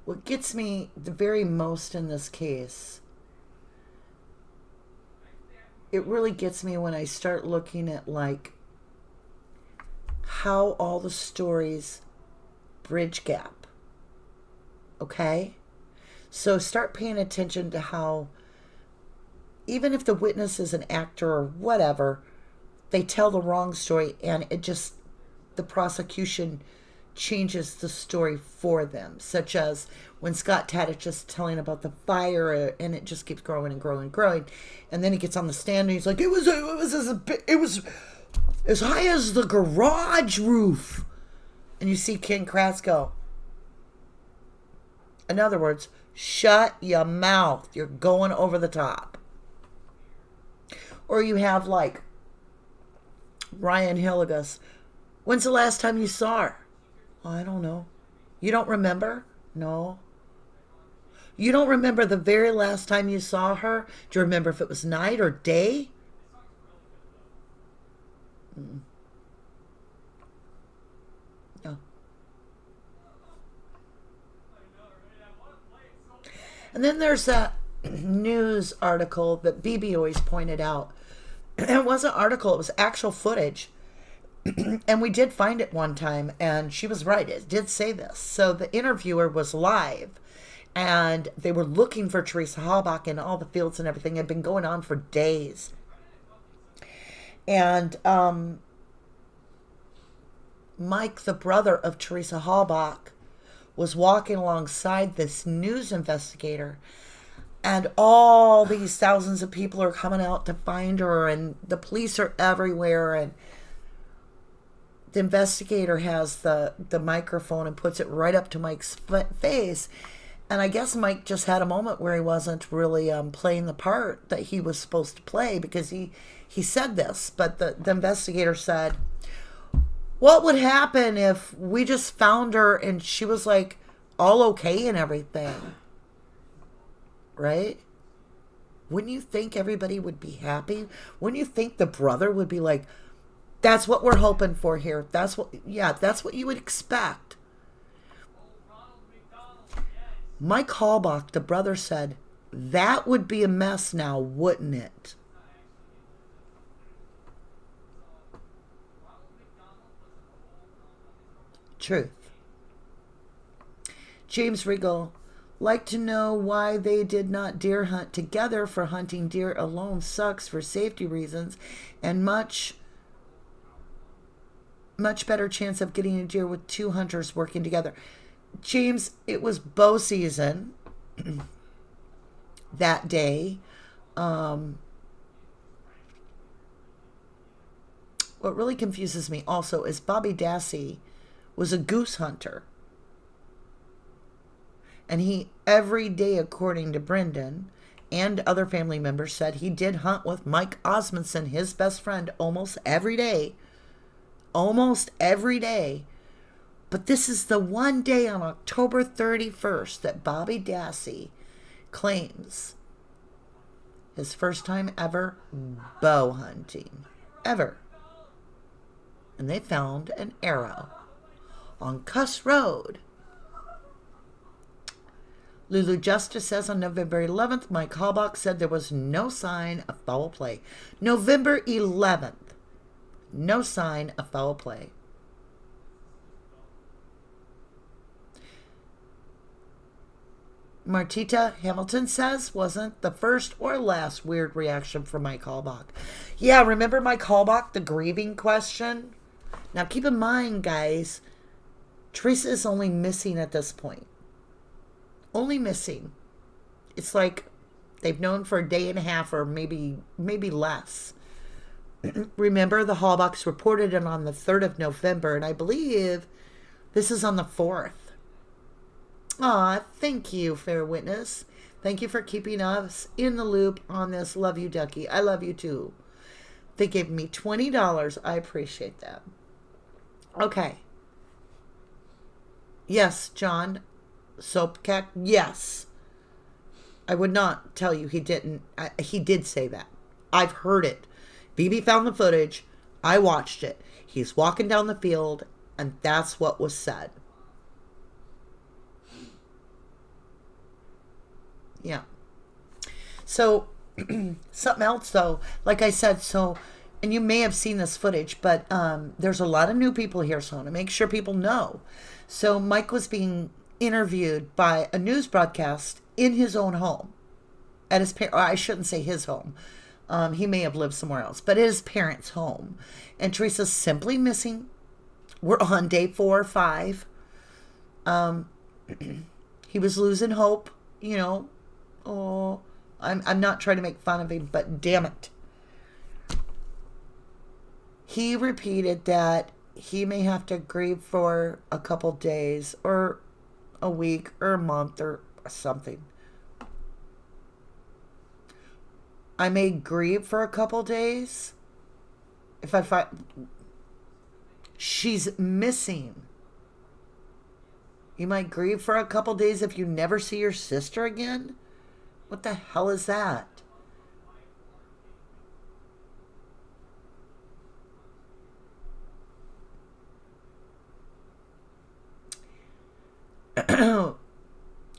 what gets me the very most in this case, it really gets me when I start looking at like how all the stories bridge gap. Okay? So start paying attention to how even if the witness is an actor or whatever, they tell the wrong story and it just, the prosecution changes the story for them, such as when Scott Tadich just telling about the fire and it just keeps growing and growing and growing, and then he gets on the stand and he's like, it was as high as the garage roof, and you see Ken Kratz go, in other words, shut your mouth, you're going over the top. Or you have like Ryan Hillegas, when's the last time you saw her? I don't know. You don't remember? No. You don't remember the very last time you saw her? Do you remember if it was night or day? No. And then there's that news article that BB always pointed out. It wasn't an article, it was actual footage. And we did find it one time, and she was right. It did say this. So the interviewer was live, and they were looking for Teresa Halbach in all the fields and everything. It had been going on for days. And Mike, the brother of Teresa Halbach, was walking alongside this news investigator, and all these thousands of people are coming out to find her, and the police are everywhere, and the investigator has the microphone and puts it right up to Mike's face. And I guess Mike just had a moment where he wasn't really playing the part that he was supposed to play, because he said this. But the investigator said, what would happen if we just found her and she was like all okay and everything? Right? Wouldn't you think everybody would be happy? Wouldn't you think the brother would be like, that's what we're hoping for here. That's what you would expect. Mike Halbach, the brother, said, that would be a mess now, wouldn't it? Truth. James Regal, like to know why they did not deer hunt together, for hunting deer alone sucks for safety reasons, and much better chance of getting a deer with two hunters working together. James, it was bow season that day. What really confuses me also is Bobby Dassey was a goose hunter. And he, every day, according to Brendan and other family members, said he did hunt with Mike Osmondson, his best friend, almost every day. Almost every day. But this is the one day on October 31st that Bobby Dassey claims his first time ever bow hunting. Ever. And they found an arrow on Cuss Road. Lulu Justice says on November 11th, Mike Halbach said there was no sign of foul play. November 11th. No sign of foul play. Martita Hamilton says wasn't the first or last weird reaction from Mike Halbach. Yeah, remember Mike Halbach, the grieving question? Now keep in mind, guys, Teresa is only missing at this point. Only missing. It's like they've known for a day and a half or maybe less. Remember, the Halbachs reported it on the 3rd of November, and I believe this is on the 4th. Aw, thank you, fair witness. Thank you for keeping us in the loop on this. Love you, Ducky. I love you too. They gave me $20. I appreciate that. Okay. Yes, John. Soapcack. Yes. I would not tell you he didn't. He did say that. I've heard it. BB found the footage. I watched it. He's walking down the field, and that's what was said. Yeah. So, something else, though, like I said, and you may have seen this footage, but there's a lot of new people here, so I want to make sure people know. So, Mike was being interviewed by a news broadcast in his own home. At his I shouldn't say his home. He may have lived somewhere else, but his parents' home. And Teresa's simply missing. We're on day 4 or 5. He was losing hope, you know. Oh, I'm not trying to make fun of him, but damn it. He repeated that he may have to grieve for a couple days or a week or a month or something. I may grieve for a couple days if I find she's missing. You might grieve for a couple days if you never see your sister again? What the hell is that?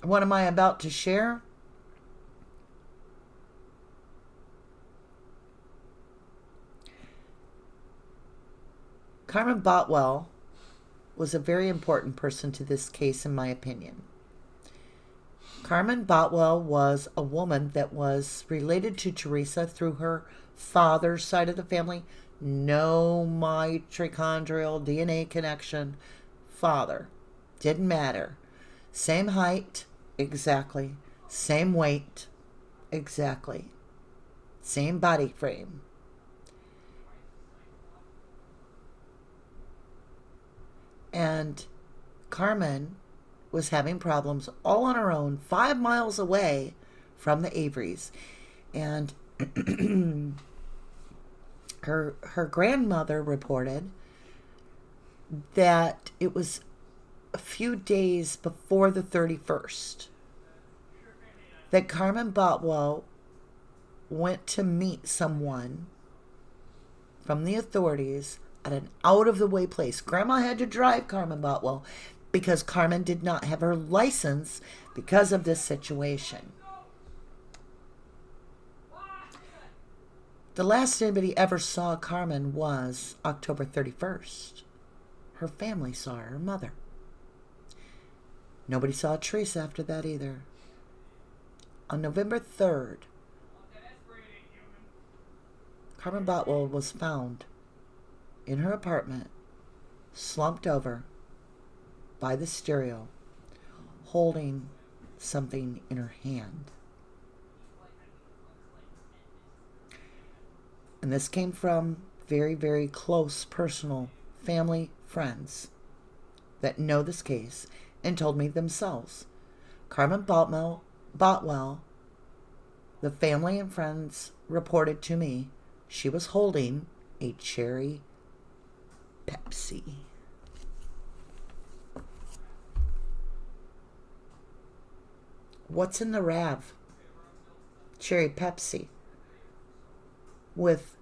What am I about to share? Carmen Botwell was a very important person to this case, in my opinion. Carmen Botwell was a woman that was related to Teresa through her father's side of the family. No mitochondrial DNA connection. Father. Didn't matter. Same height. Exactly. Same weight. Exactly. Same body frame. And Carmen was having problems all on her own, 5 miles away from the Averys. And her grandmother reported that it was a few days before the 31st that Carmen Botwell went to meet someone from the authorities at an out-of-the-way place. Grandma had to drive Carmen Botwell because Carmen did not have her license because of this situation. The last anybody ever saw Carmen was October 31st. Her family saw her mother. Nobody saw Teresa after that either. On November 3rd, Carmen Botwell was found in her apartment, slumped over by the stereo, holding something in her hand. And this came from very, very close personal family friends that know this case and told me themselves. Carmen Botwell, the family and friends reported to me she was holding a cherry Pepsi. What's in the RAV? Cherry Pepsi. With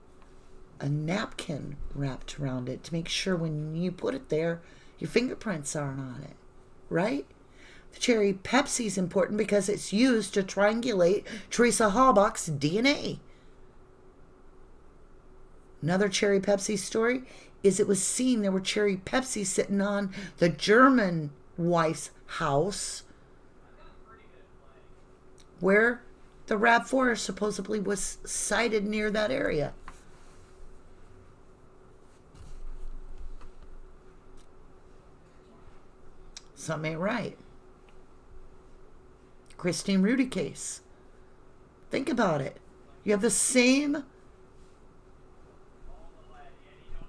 a napkin wrapped around it to make sure when you put it there, your fingerprints aren't on it. Right? The cherry Pepsi is important because it's used to triangulate Teresa Halbach's DNA. Another cherry Pepsi story is it was seen there were cherry Pepsi sitting on the German wife's house where the RAV4 supposedly was sighted near that area. Something ain't right. Christine Rudy case. Think about it. You have the same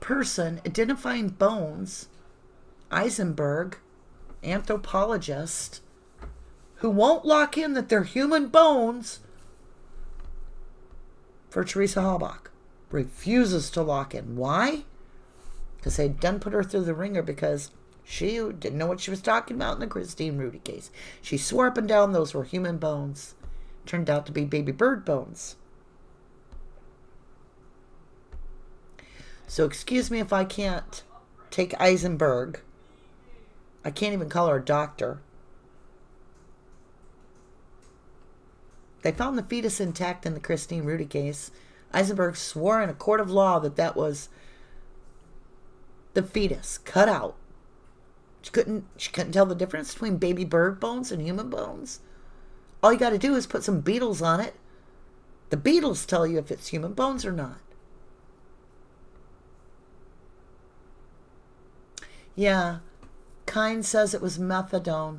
person identifying bones, Eisenberg, anthropologist, who won't lock in that they're human bones for Teresa Halbach. Refuses to lock in. Why? Because they done put her through the ringer because she didn't know what she was talking about in the Christine Rudy case. She swore up and down those were human bones. Turned out to be baby bird bones. So excuse me if I can't take Eisenberg. I can't even call her a doctor. They found the fetus intact in the Christine Rudy case. Eisenberg swore in a court of law that that was the fetus cut out. She couldn't tell the difference between baby bird bones and human bones. All you got to do is put some beetles on it. The beetles tell you if it's human bones or not. Yeah, Kine says it was methadone.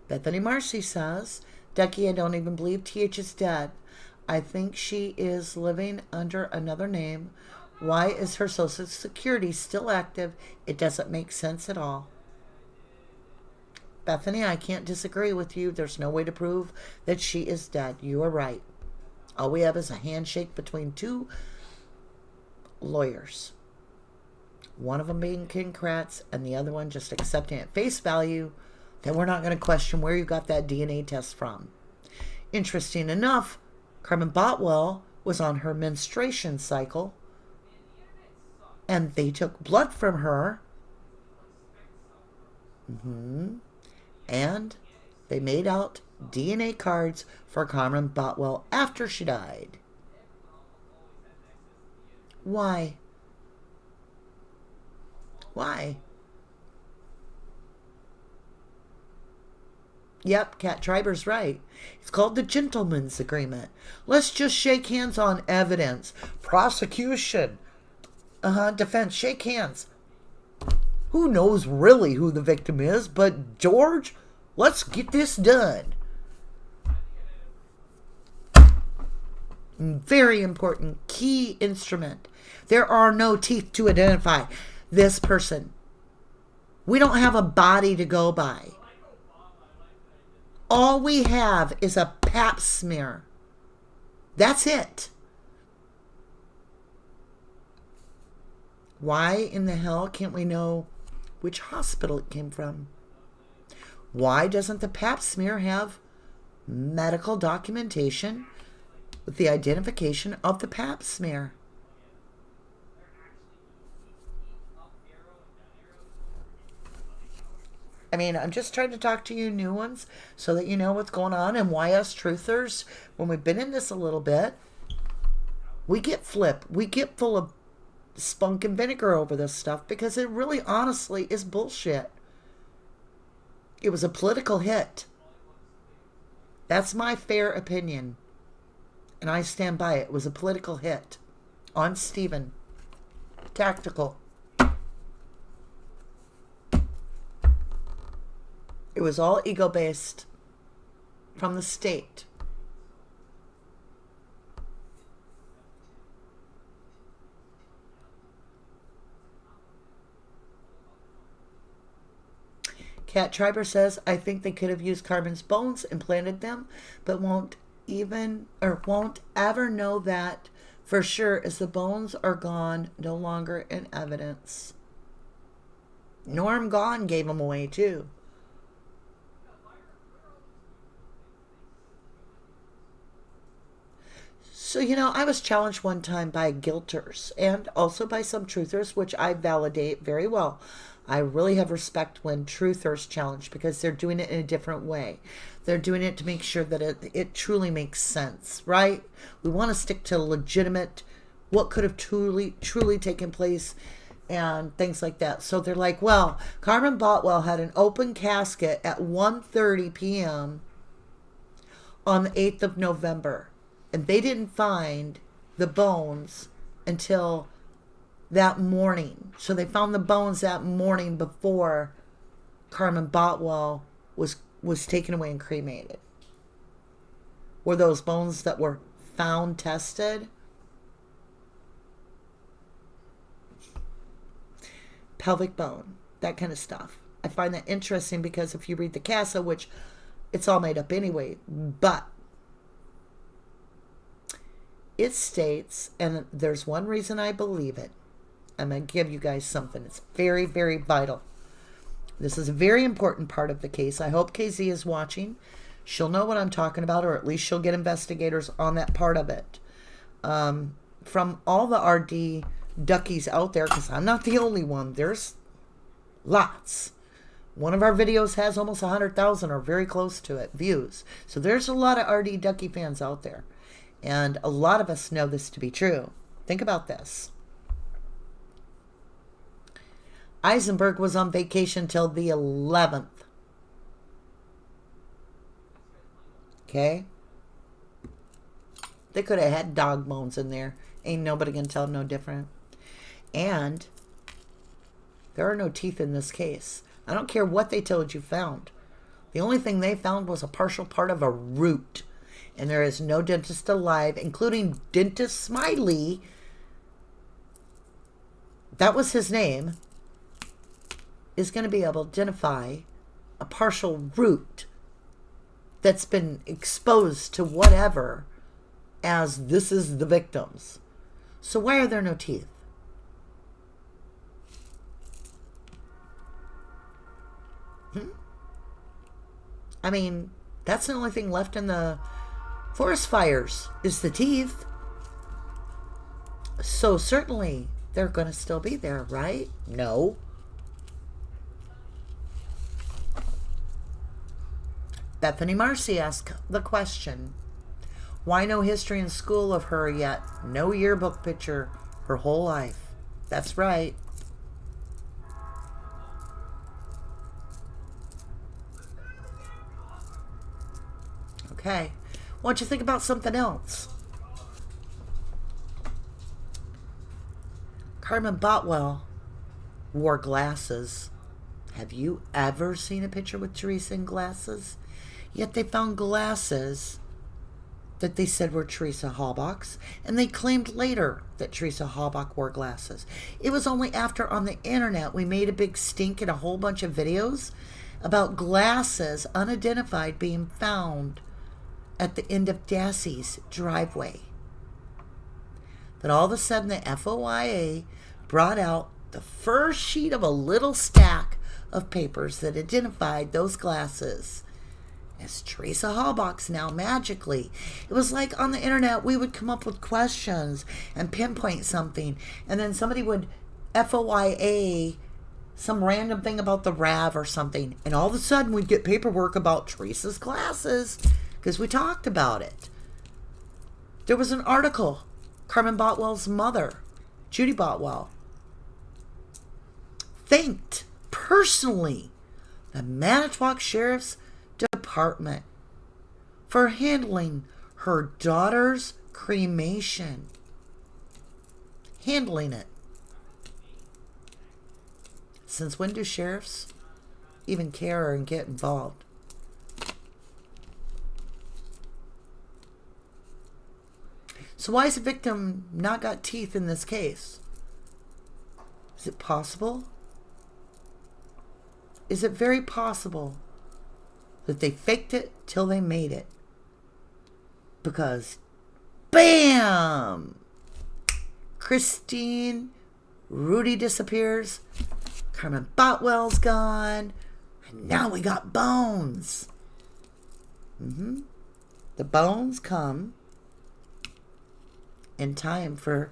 Bethany Marcy says, Ducky, I don't even believe TH is dead. I think she is living under another name. Why is her Social Security still active? It doesn't make sense at all. Bethany, I can't disagree with you. There's no way to prove that she is dead. You are right. All we have is a handshake between two lawyers. One of them being King Kratz and the other one just accepting at face value that we're not going to question where you got that DNA test from. Interesting enough, Carmen Botwell was on her menstruation cycle and they took blood from her. And they made out DNA cards for Carmen Botwell after she died. Why? Why? Yep, Kat Triber's right. It's called the gentleman's agreement. Let's just shake hands on evidence. Prosecution. Defense, shake hands. Who knows really who the victim is, but George, let's get this done. Very important key instrument. There are no teeth to identify this person. We don't have a body to go by. All we have is a pap smear. That's it. Why in the hell can't we know which hospital it came from? Why doesn't the pap smear have medical documentation with the identification of the pap smear? I mean, I'm just trying to talk to you new ones so that you know what's going on and why us truthers, when we've been in this a little bit, we get flip. We get full of spunk and vinegar over this stuff because it really honestly is bullshit. It was a political hit. That's my fair opinion. And I stand by it. It was a political hit on Stephen. Tactical. It was all ego-based from the state. Kat Triber says, I think they could have used Carmen's bones, implanted them, but won't ever know that for sure as the bones are gone, no longer in evidence. Norm Gone gave them away too. So, I was challenged one time by guilters and also by some truthers, which I validate very well. I really have respect when truthers challenge because they're doing it in a different way. They're doing it to make sure that it truly makes sense, right? We want to stick to legitimate, what could have truly taken place and things like that. So they're like, well, Carmen Botwell had an open casket at 1:30 p.m. on the 8th of November. And they didn't find the bones until that morning. So they found the bones that morning before Carmen Botwell was taken away and cremated. Were those bones that were found tested? pelvic bone, that kind of stuff. I find that interesting because if you read the CASA, which it's all made up anyway, but it states, and there's one reason I believe it. I'm going to give you guys something. It's very, very vital. This is a very important part of the case. I hope KZ is watching. She'll know what I'm talking about, or at least she'll get investigators on that part of it. From all the RD duckies out there, because I'm not the only one, there's lots. One of our videos has almost 100,000 or very close to it views. So there's a lot of RD ducky fans out there. And a lot of us know this to be true. Think about this. Eisenberg was on vacation till the 11th. Okay? They could have had dog bones in there. Ain't nobody gonna tell them no different. And there are no teeth in this case. I don't care what they told you found. The only thing they found was a partial part of a root. And there is no dentist alive, including Dentist Smiley. That was his name. Is going to be able to identify a partial root that's been exposed to whatever as this is the victim's. So why are there no teeth? I mean, that's the only thing left in the forest fires is the teeth. So certainly they're going to still be there, right? No. Bethany Marcy asked the question, why no history in school of her yet? No yearbook picture her whole life. That's right. Okay. Why don't you think about something else? Carmen Botwell wore glasses. Have you ever seen a picture with Teresa in glasses? Yet they found glasses that they said were Teresa Halbach's, and they claimed later that Teresa Halbach wore glasses. It was only after on the internet we made a big stink in a whole bunch of videos about glasses unidentified being found at the end of Dassey's driveway. That all of a sudden the FOIA brought out the first sheet of a little stack of papers that identified those glasses as Teresa Halbach's now magically. It was like on the internet we would come up with questions and pinpoint something, and then somebody would FOIA some random thing about the RAV or something, and all of a sudden we'd get paperwork about Teresa's glasses because we talked about it. There was an article, Carmen Botwell's mother, Judy Botwell, thanked personally the Manitowoc Sheriff's Department for handling her daughter's cremation. Handling it. Since when do sheriffs even care and get involved? So why has the victim not got teeth in this case? Is it possible? Is it very possible that they faked it till they made it? Because, bam! Christine, Rudy disappears, Carmen Botwell's gone, and now we got bones. The bones come in time for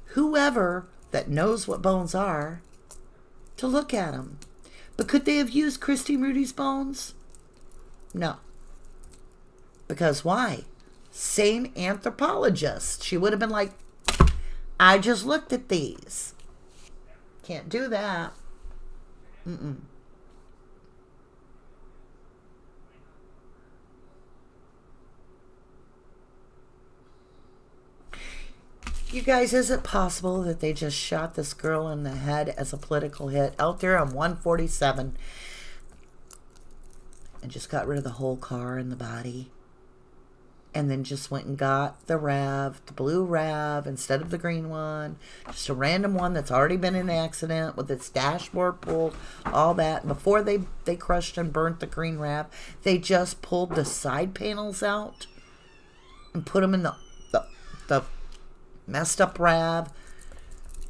whoever that knows what bones are to look at them. But could they have used Christine Rudy's bones? No. Because why? Same anthropologist. She would have been like, I just looked at these. Can't do that. You guys, is it possible that they just shot this girl in the head as a political hit out there on 147 and just got rid of the whole car and the body? and then just went and got the RAV, the blue RAV, instead of the green one. Just a random one that's already been in an accident with its dashboard pulled, all that. Before they crushed and burnt the green RAV, they just pulled the side panels out and put them in the messed up RAV,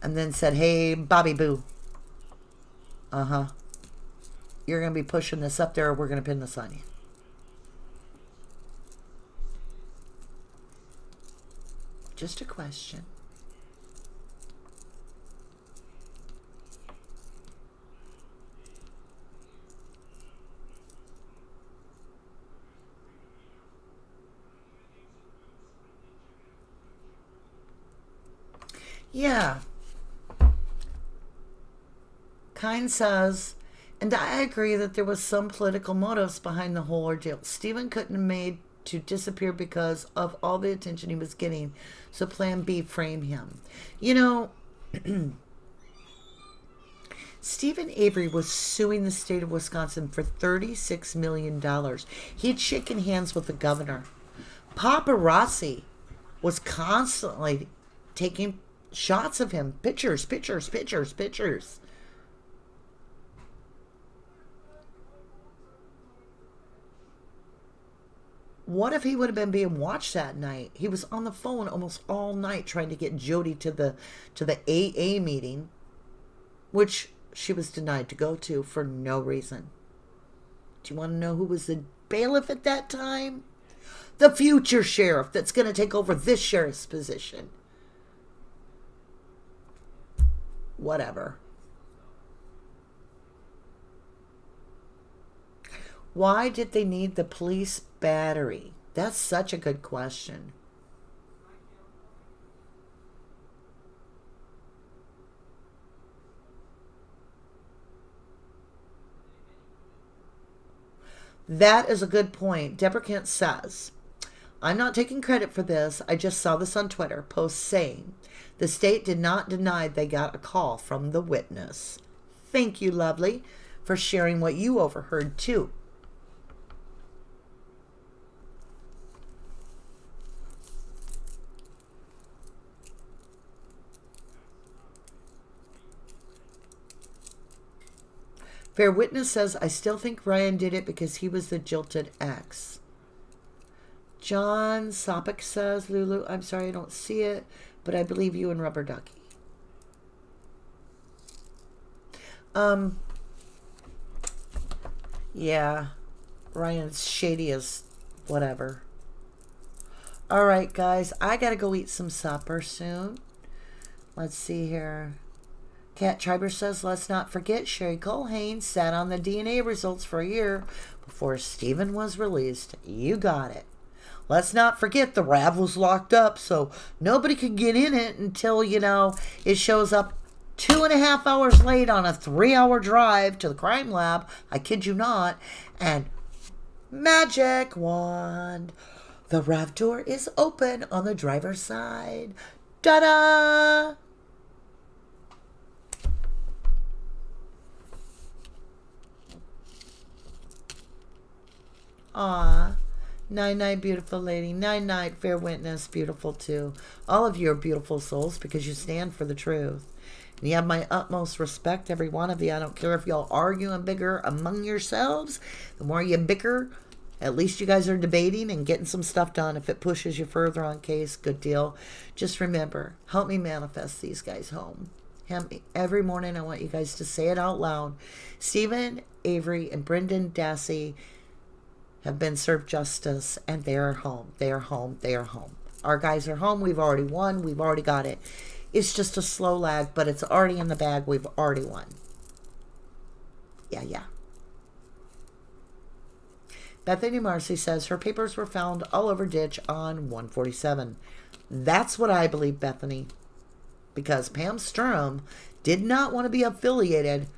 and then said, hey, Bobby Boo. You're going to be pushing this up there, or we're going to pin this on you. Just a question. Yeah. Kind says, and I agree that there was some political motives behind the whole ordeal. Stephen couldn't have made to disappear because of all the attention he was getting, so plan B, frame him. You know, Stephen Avery was suing the state of Wisconsin for $36 million. He had shaken hands with the governor. Paparazzi was constantly taking shots of him. Pictures. What if he would have been being watched that night? He was on the phone almost all night trying to get Jody to the AA meeting, which she was denied to go to for no reason. Do you want to know who was the bailiff at that time? The future sheriff that's going to take over this sheriff's position. Whatever. Why did they need the police battery? That's such a good question. That is a good point. Deborah Kent says, I'm not taking credit for this. I just saw this on Twitter, post saying, the state did not deny they got a call from the witness. Thank you, lovely, for sharing what you overheard, too. Fair Witness says, I still think Ryan did it because he was the jilted ex. John Sopik says, Lulu, I'm sorry I don't see it, but I believe you and Rubberducky. Yeah, Ryan's shady as whatever. All right, guys, I gotta go eat some supper soon. Let's see here. Kat Triber says, let's not forget Sherry Culhane sat on the DNA results for a year before Stephen was released. You got it. Let's not forget the RAV was locked up, so nobody could get in it until, it shows up 2.5 hours late on a 3-hour drive to the crime lab. I kid you not. And magic wand. The RAV door is open on the driver's side. Ta-da! Aw. Night-night, beautiful lady. Night-night, fair witness, beautiful too. All of you are beautiful souls because you stand for the truth. And you have my utmost respect, every one of you. I don't care if y'all argue and bicker among yourselves. The more you bicker, at least you guys are debating and getting some stuff done. If it pushes you further on case, good deal. Just remember, help me manifest these guys home. Every morning I want you guys to say it out loud. Stephen, Avery, and Brendan Dassey have been served justice, and they are home. They are home. They are home. Our guys are home. We've already won. We've already got it. It's just a slow lag, but it's already in the bag. We've already won. Yeah. Bethany Marcy says her papers were found all over ditch on 147. That's what I believe, Bethany. Because Pam Sturm did not want to be affiliated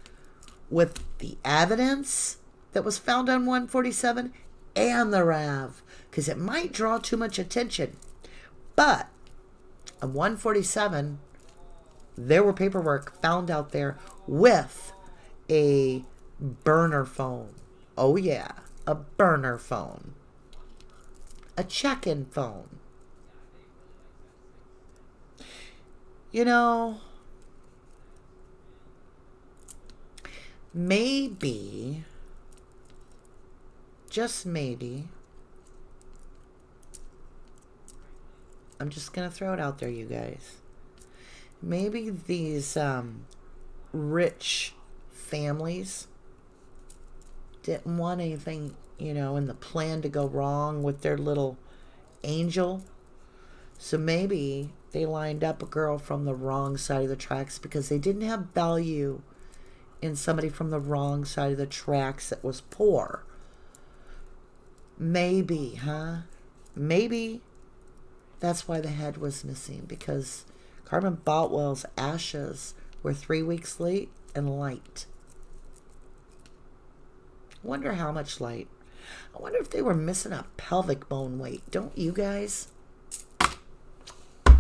with the evidence that was found on 147 and the RAV, because it might draw too much attention. But on 147, there were paperwork found out there with a burner phone. Oh yeah, a burner phone. a check-in phone. You know, maybe, just maybe, I'm just going to throw it out there, you guys. Maybe these rich families didn't want anything, you know, in the plan to go wrong with their little angel. So maybe they lined up a girl from the wrong side of the tracks because they didn't have value in somebody from the wrong side of the tracks that was poor. Maybe, huh? Maybe that's why the head was missing, because Carmen Boutwell's ashes were 3 weeks late and light. I wonder how much light. I wonder if they were missing a pelvic bone weight. Don't you guys?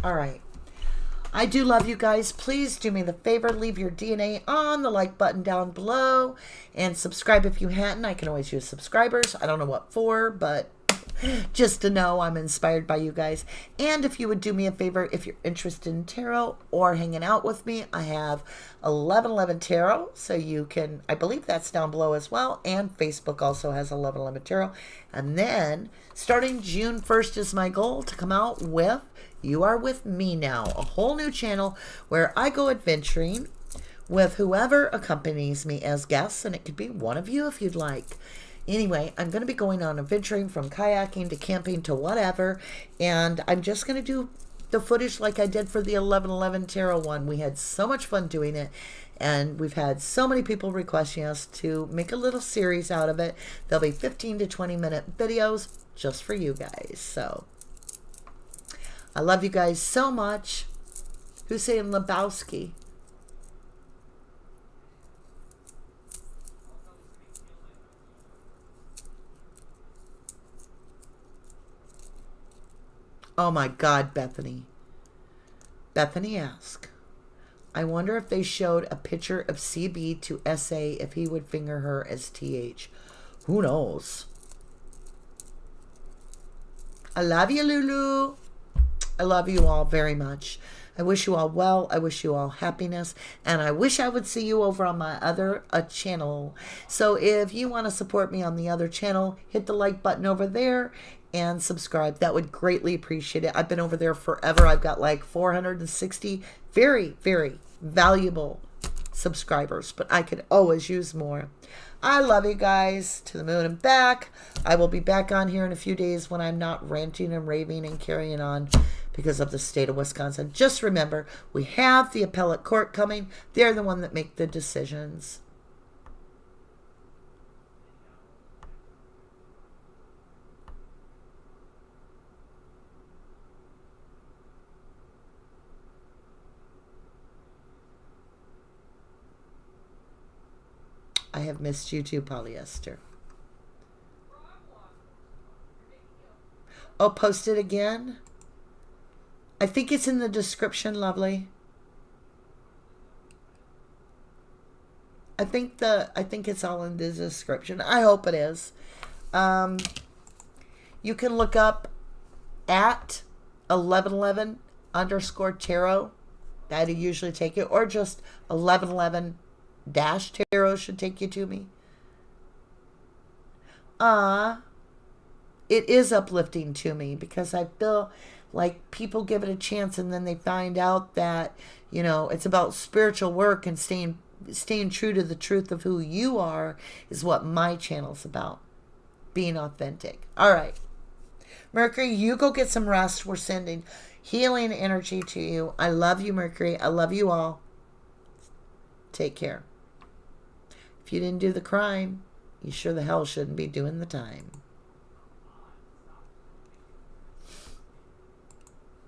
All right. I do love you guys. Please do me the favor. Leave your DNA on the like button down below. And subscribe if you hadn't. I can always use subscribers. I don't know what for, but just to know I'm inspired by you guys. And if you would do me a favor, if you're interested in tarot or hanging out with me, I have 1111 Tarot. So you can, I believe that's down below as well. And Facebook also has 1111 Tarot. And then starting June 1st is my goal to come out with You Are With Me Now, a whole new channel where I go adventuring with whoever accompanies me as guests. And it could be one of you if you'd like. Anyway, I'm going to be going on adventuring from kayaking to camping to whatever. And I'm just going to do the footage like I did for the 1111 Tarot one. We had so much fun doing it. And we've had so many people requesting us to make a little series out of it. There'll be 15 to 20 minute videos just for you guys. So I love you guys so much. Who's saying Lebowski? Oh my God, Bethany. Bethany asked, I wonder if they showed a picture of CB to SA if he would finger her as TH. Who knows? I love you, Lulu. I love you all very much. I wish you all well. I wish you all happiness. And I wish I would see you over on my other channel. So if you want to support me on the other channel, hit the like button over there and subscribe. That would greatly appreciate it. I've been over there forever. I've got like 460 very, very valuable subscribers. But I could always use more. I love you guys to the moon and back. I will be back on here in a few days when I'm not ranting and raving and carrying on because of the state of Wisconsin. Just remember, we have the appellate court coming. They're the one that make the decisions. I have missed you too, Polyester. Oh, post it again? I think it's in the description, lovely. I think it's all in the description. I hope it is. You can look up at 1111 underscore tarot. That'll usually take you, or just 1111 dash tarot should take you to me. It is uplifting to me because I feel like people give it a chance and then they find out that, you know, it's about spiritual work and staying true to the truth of who you are is what my channel's about. Being authentic. All right. Mercury, you go get some rest. We're sending healing energy to you. I love you, Mercury. I love you all. Take care. If you didn't do the crime, you sure the hell shouldn't be doing the time.